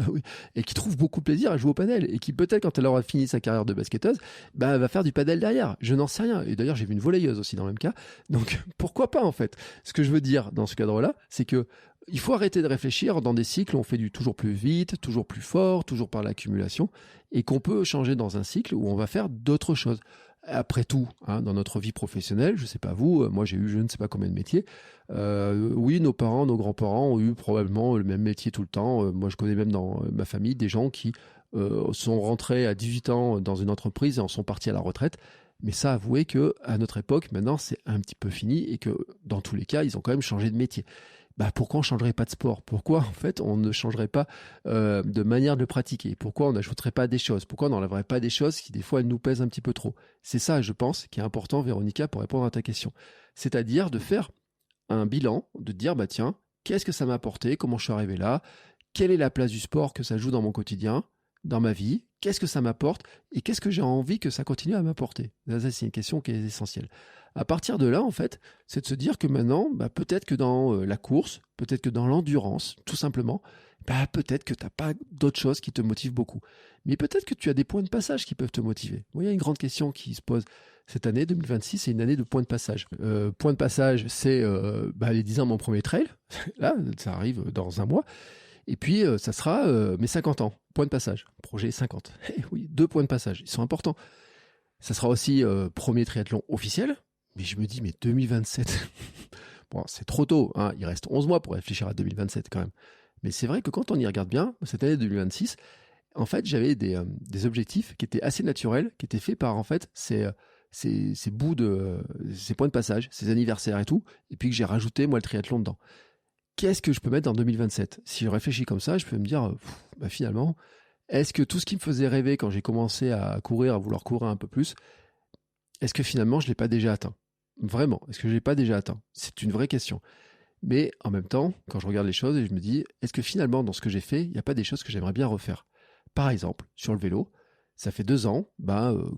Oui. Et qui trouve beaucoup de plaisir à jouer au padel. Et qui, peut-être, quand elle aura fini sa carrière de basketteuse, va faire du padel derrière. Je n'en sais rien. Et d'ailleurs, j'ai vu une volleyeuse aussi dans le même cas. Donc, pourquoi pas, en fait? Ce que je veux dire dans ce cadre-là, c'est que il faut arrêter de réfléchir dans des cycles où on fait du toujours plus vite, toujours plus fort, toujours par l'accumulation, et qu'on peut changer dans un cycle où on va faire d'autres choses. Après tout, dans notre vie professionnelle, je ne sais pas vous, moi j'ai eu je ne sais pas combien de métiers. Oui, nos parents, nos grands-parents ont eu probablement le même métier tout le temps. Moi je connais même dans ma famille des gens qui sont rentrés à 18 ans dans une entreprise et en sont partis à la retraite. Mais ça, avouez qu'à notre époque, maintenant, c'est un petit peu fini et que dans tous les cas, ils ont quand même changé de métier. Pourquoi on ne changerait pas de sport? Pourquoi, en fait, on ne changerait pas de manière de le pratiquer? Pourquoi on n'ajouterait pas des choses? Pourquoi on n'enlèverait pas des choses qui, des fois, nous pèsent un petit peu trop? C'est ça, je pense, qui est important, Véronica, pour répondre à ta question. C'est-à-dire de faire un bilan, de dire, tiens, qu'est-ce que ça m'a apporté? Comment je suis arrivé là? Quelle est la place du sport que ça joue dans mon quotidien, dans ma vie? Qu'est-ce que ça m'apporte? Et qu'est-ce que j'ai envie que ça continue à m'apporter? Ça, c'est une question qui est essentielle. À partir de là, en fait, c'est de se dire que maintenant, peut-être que dans la course, peut-être que dans l'endurance, tout simplement, peut-être que tu n'as pas d'autres choses qui te motivent beaucoup. Mais peut-être que tu as des points de passage qui peuvent te motiver. Il y a une grande question qui se pose cette année, 2026, c'est une année de points de passage. Point de passage, c'est les 10 ans de mon premier trail. Là, ça arrive dans un mois. Et puis, ça sera mes 50 ans. Point de passage. Projet 50. Oui, 2 points de passage. Ils sont importants. Ça sera aussi premier triathlon officiel. Mais je me dis, 2027, bon, c'est trop tôt. Il reste 11 mois pour réfléchir à 2027 quand même. Mais c'est vrai que quand on y regarde bien, cette année 2026, en fait, j'avais des objectifs qui étaient assez naturels, qui étaient faits par, en fait, ces points de passage, ces anniversaires et tout, et puis que j'ai rajouté, moi, le triathlon dedans. Qu'est-ce que je peux mettre en 2027? Si je réfléchis comme ça, je peux me dire, finalement, est-ce que tout ce qui me faisait rêver quand j'ai commencé à courir, à vouloir courir un peu plus, est-ce que finalement, je ne l'ai pas déjà atteint? Vraiment, est-ce que je ne l'ai pas déjà atteint? C'est une vraie question. Mais en même temps, quand je regarde les choses et je me dis, est-ce que finalement, dans ce que j'ai fait, il n'y a pas des choses que j'aimerais bien refaire? Par exemple, sur le vélo, ça fait 2 ans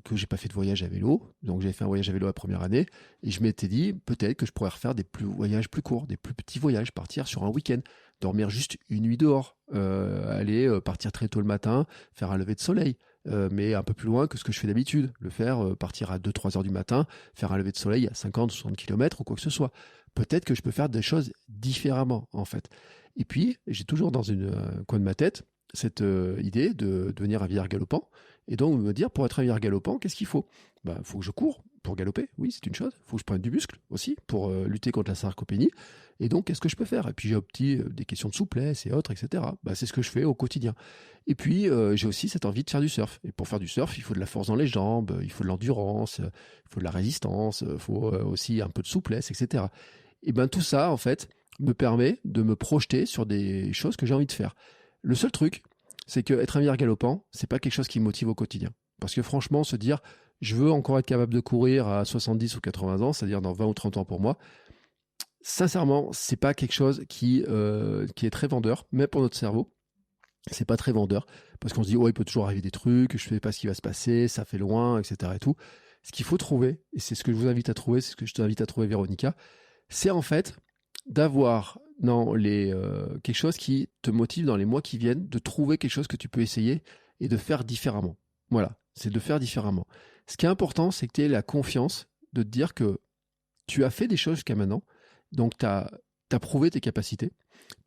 que j'ai pas fait de voyage à vélo. Donc j'avais fait un voyage à vélo la première année et je m'étais dit peut-être que je pourrais refaire des voyages plus courts, des plus petits voyages, partir sur un week-end, dormir juste une nuit dehors, partir très tôt le matin, faire un lever de soleil, mais un peu plus loin que ce que je fais d'habitude, partir à 2-3 heures du matin, faire un lever de soleil à 50-60 km ou quoi que ce soit. Peut-être que je peux faire des choses différemment en fait. Et puis j'ai toujours dans un coin de ma tête cette idée de devenir un vieillard galopant. Et donc, me dire, pour être un vieillard galopant, qu'est-ce qu'il faut? Il faut que je cours. pour galoper, oui, c'est une chose. Il faut que je prenne du muscle aussi pour lutter contre la sarcopénie. Et donc, qu'est-ce que je peux faire? Et puis, j'ai des questions de souplesse et autres, etc. C'est ce que je fais au quotidien. Et puis, j'ai aussi cette envie de faire du surf. Et pour faire du surf, il faut de la force dans les jambes, il faut de l'endurance, il faut de la résistance, il faut aussi un peu de souplesse, etc. Et tout ça, en fait, me permet de me projeter sur des choses que j'ai envie de faire. Le seul truc, c'est qu'être un milliard galopant, c'est pas quelque chose qui me motive au quotidien. Parce que franchement, se dire, je veux encore être capable de courir à 70 ou 80 ans, c'est-à-dire dans 20 ou 30 ans pour moi, sincèrement, c'est pas quelque chose qui est très vendeur, même pour notre cerveau. C'est pas très vendeur, parce qu'on se dit, il peut toujours arriver des trucs, je sais pas ce qui va se passer, ça fait loin, etc. et tout. Ce qu'il faut trouver, et c'est ce que je vous invite à trouver, c'est ce que je t'invite à trouver, Véronica, c'est en fait d'avoir quelque chose qui te motive dans les mois qui viennent, de trouver quelque chose que tu peux essayer et de faire différemment. Voilà, c'est de faire différemment. Ce qui est important, c'est que tu aies la confiance de te dire que tu as fait des choses jusqu'à maintenant, donc tu as prouvé tes capacités,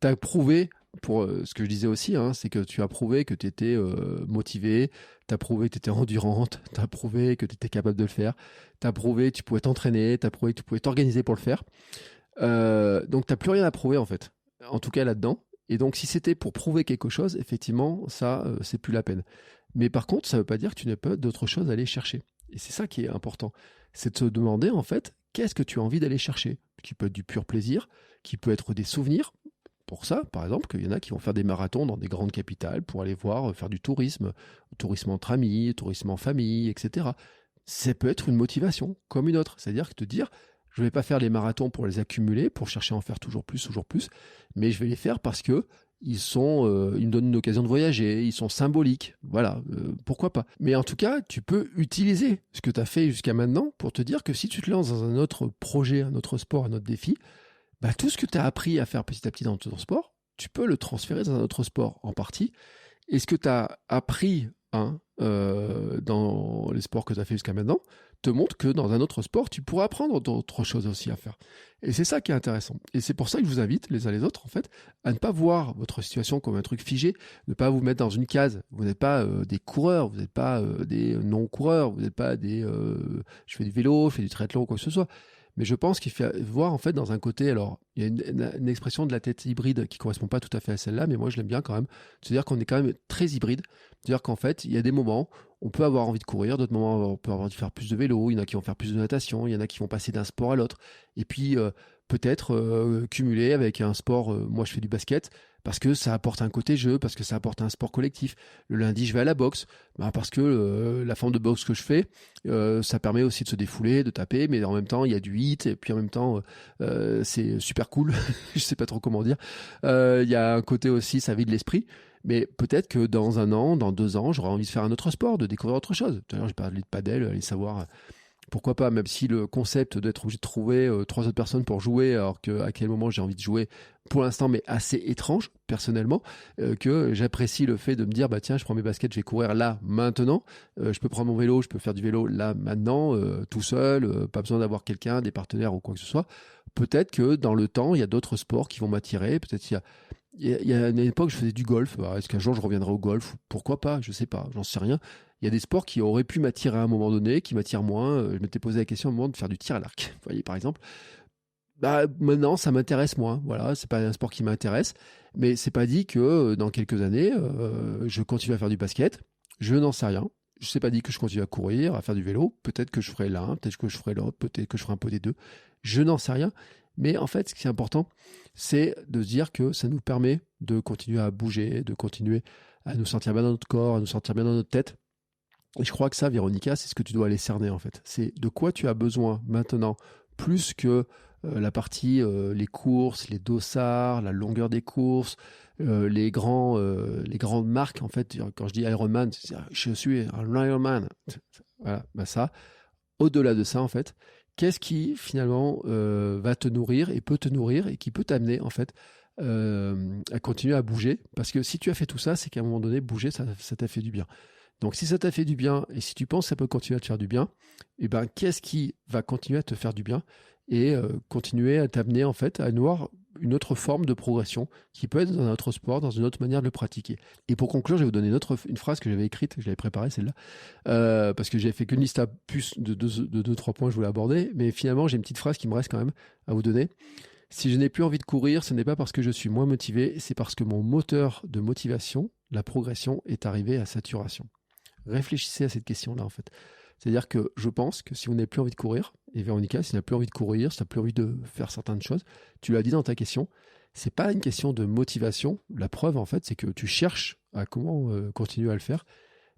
tu as prouvé, pour ce que je disais aussi, c'est que tu as prouvé que tu étais motivé, tu as prouvé que tu étais endurante, tu as prouvé que tu étais capable de le faire, tu as prouvé que tu pouvais t'entraîner, tu as prouvé que tu pouvais t'organiser pour le faire. Donc tu n'as plus rien à prouver en fait, en tout cas là-dedans. Et donc si c'était pour prouver quelque chose, effectivement, ça, c'est plus la peine. Mais par contre, ça ne veut pas dire que tu n'as pas d'autres choses à aller chercher. Et c'est ça qui est important. C'est de se demander en fait, qu'est-ce que tu as envie d'aller chercher? Qui peut être du pur plaisir, qui peut être des souvenirs. Pour ça, par exemple, qu'il y en a qui vont faire des marathons dans des grandes capitales pour aller voir, faire du tourisme entre amis, tourisme en famille, etc. Ça peut être une motivation comme une autre. C'est-à-dire que te dire, je ne vais pas faire les marathons pour les accumuler, pour chercher à en faire toujours plus, mais je vais les faire parce que ils me donnent une occasion de voyager, ils sont symboliques. Voilà, pourquoi pas. Mais en tout cas, tu peux utiliser ce que tu as fait jusqu'à maintenant pour te dire que si tu te lances dans un autre projet, un autre sport, un autre défi, tout ce que tu as appris à faire petit à petit dans ton sport, tu peux le transférer dans un autre sport en partie. Et ce que tu as appris dans les sports que tu as fait jusqu'à maintenant te montre que dans un autre sport, tu pourras apprendre d'autres choses aussi à faire. Et c'est ça qui est intéressant. Et c'est pour ça que je vous invite, les uns les autres, en fait, à ne pas voir votre situation comme un truc figé, ne pas vous mettre dans une case. Vous n'êtes pas des coureurs, vous n'êtes pas des non-coureurs, vous n'êtes pas des je fais du vélo, je fais du triathlon, quoi que ce soit. Mais je pense qu'il faut voir en fait dans un côté, alors il y a une expression de la tête hybride qui correspond pas tout à fait à celle-là, mais moi je l'aime bien quand même, c'est-à-dire qu'on est quand même très hybride, c'est-à-dire qu'en fait il y a des moments, on peut avoir envie de courir, d'autres moments on peut avoir envie de faire plus de vélo, il y en a qui vont faire plus de natation, il y en a qui vont passer d'un sport à l'autre, et puis peut-être cumuler avec un sport, moi je fais du basket, parce que ça apporte un côté jeu, parce que ça apporte un sport collectif. Le lundi, je vais à la boxe, parce que la forme de boxe que je fais, ça permet aussi de se défouler, de taper, mais en même temps, il y a du hit, et puis en même temps, c'est super cool, je sais pas trop comment dire. Il y a un côté aussi, ça vide l'esprit, mais peut-être que dans 1 an, dans 2 ans, j'aurai envie de faire un autre sport, de découvrir autre chose. Tout à l'heure, j'ai parlé de padel, aller savoir... Pourquoi pas, même si le concept d'être obligé de trouver 3 autres personnes pour jouer, alors à quel moment j'ai envie de jouer, pour l'instant, mais assez étrange, personnellement, que j'apprécie le fait de me dire, tiens, je prends mes baskets, je vais courir là, maintenant, je peux prendre mon vélo, je peux faire du vélo là, maintenant, tout seul, pas besoin d'avoir quelqu'un, des partenaires ou quoi que ce soit. Peut-être que dans le temps, il y a d'autres sports qui vont m'attirer, peut-être il y a une époque, je faisais du golf. Est-ce qu'un jour je reviendrai au golf? Pourquoi pas? Je sais pas, j'en sais rien. Il y a des sports qui auraient pu m'attirer à un moment donné, qui m'attirent moins. Je m'étais posé la question à un moment de faire du tir à l'arc. Vous voyez, par exemple. Maintenant, ça m'intéresse moins. Voilà, c'est pas un sport qui m'intéresse. Mais c'est pas dit que dans quelques années, je continue à faire du basket. Je n'en sais rien. Je sais pas dit que je continue à courir, à faire du vélo. Peut-être que je ferai l'un, peut-être que je ferai l'autre, peut-être que je ferai un peu des deux. Je n'en sais rien. Mais en fait, ce qui est important, c'est de se dire que ça nous permet de continuer à bouger, de continuer à nous sentir bien dans notre corps, à nous sentir bien dans notre tête. Et je crois que ça, Véronica, c'est ce que tu dois aller cerner en fait. C'est de quoi tu as besoin maintenant, plus que la partie, les courses, les dossards, la longueur des courses, les grandes marques en fait. Quand je dis Ironman, c'est je suis un Ironman. Voilà, ça. Au-delà de ça en fait, qu'est-ce qui finalement va te nourrir et peut te nourrir et qui peut t'amener en fait à continuer à bouger? Parce que si tu as fait tout ça, c'est qu'à un moment donné, bouger, ça t'a fait du bien. Donc si ça t'a fait du bien et si tu penses que ça peut continuer à te faire du bien, qu'est-ce qui va continuer à te faire du bien et continuer à t'amener en fait à voir une autre forme de progression qui peut être dans un autre sport, dans une autre manière de le pratiquer. Et pour conclure, je vais vous donner une phrase que j'avais écrite, que j'avais préparée celle-là, parce que j'avais fait qu'une liste à plus de 2-3 points que je voulais aborder, mais finalement j'ai une petite phrase qui me reste quand même à vous donner. Si je n'ai plus envie de courir, ce n'est pas parce que je suis moins motivé, c'est parce que mon moteur de motivation, la progression, est arrivé à saturation. Réfléchissez à cette question-là en fait. C'est-à-dire que je pense que si vous n'avez plus envie de courir, et Véronica, si tu n'as plus envie de courir, si tu n'as plus envie de faire certaines choses, tu l'as dit dans ta question, c'est pas une question de motivation. La preuve en fait, c'est que tu cherches à comment continuer à le faire,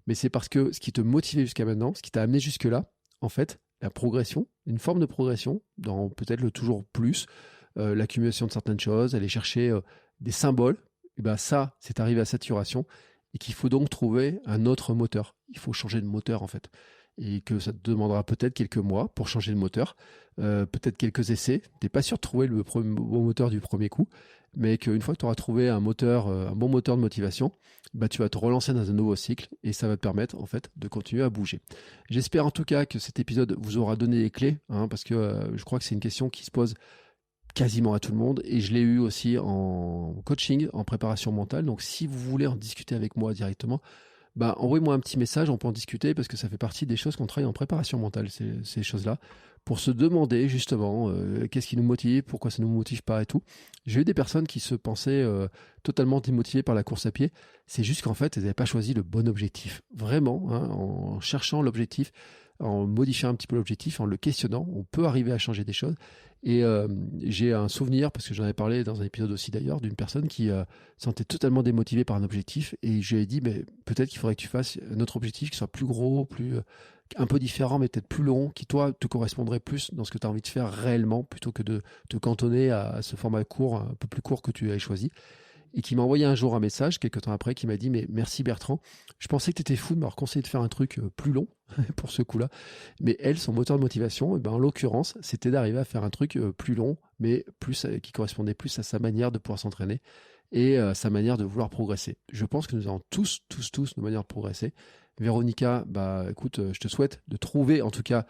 mais c'est parce que ce qui te motivait jusqu'à maintenant, ce qui t'a amené jusque-là, en fait, la progression, une forme de progression, dans peut-être le toujours plus, l'accumulation de certaines choses, aller chercher des symboles, et ben ça, c'est arrivé à saturation et qu'il faut donc trouver un autre moteur. Il faut changer de moteur en fait. Et que ça te demandera peut-être quelques mois pour changer de moteur, peut-être quelques essais. Tu n'es pas sûr de trouver le bon moteur du premier coup, mais qu'une fois que tu auras trouvé un bon moteur de motivation, bah, tu vas te relancer dans un nouveau cycle et ça va te permettre en fait de continuer à bouger. J'espère en tout cas que cet épisode vous aura donné les clés, parce que je crois que c'est une question qui se pose quasiment à tout le monde et je l'ai eu aussi en coaching, en préparation mentale. Donc si vous voulez en discuter avec moi directement, bah, envoyez-moi un petit message, on peut en discuter parce que ça fait partie des choses qu'on travaille en préparation mentale, ces choses-là, pour se demander justement qu'est-ce qui nous motive, pourquoi ça ne nous motive pas et tout. J'ai eu des personnes qui se pensaient totalement démotivées par la course à pied, c'est juste qu'en fait, elles n'avaient pas choisi le bon objectif. Vraiment, en cherchant l'objectif, en modifiant un petit peu l'objectif, en le questionnant, on peut arriver à changer des choses. Et j'ai un souvenir, parce que j'en avais parlé dans un épisode aussi d'ailleurs, d'une personne qui se sentait totalement démotivée par un objectif. Et je lui ai dit, mais peut-être qu'il faudrait que tu fasses un autre objectif qui soit plus gros, un peu différent, mais peut-être plus long, qui toi te correspondrait plus dans ce que tu as envie de faire réellement, plutôt que de te cantonner à ce format court, un peu plus court que tu avais choisi. Et qui m'a envoyé un jour un message, quelques temps après, qui m'a dit « Mais merci Bertrand, je pensais que tu étais fou de m'avoir conseillé de faire un truc plus long pour ce coup-là. » Mais elle, son moteur de motivation, en l'occurrence, c'était d'arriver à faire un truc plus long, mais qui correspondait plus à sa manière de pouvoir s'entraîner et sa manière de vouloir progresser. Je pense que nous avons tous nos manières de progresser. Véronica, écoute, je te souhaite de trouver en tout cas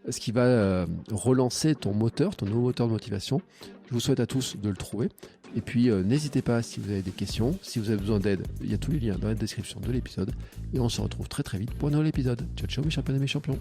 ce qui va relancer ton nouveau moteur de motivation. Je vous souhaite à tous de le trouver. Et puis, n'hésitez pas si vous avez des questions, si vous avez besoin d'aide, il y a tous les liens dans la description de l'épisode. Et on se retrouve très très vite pour un nouvel épisode. Ciao, ciao mes champions et mes champions.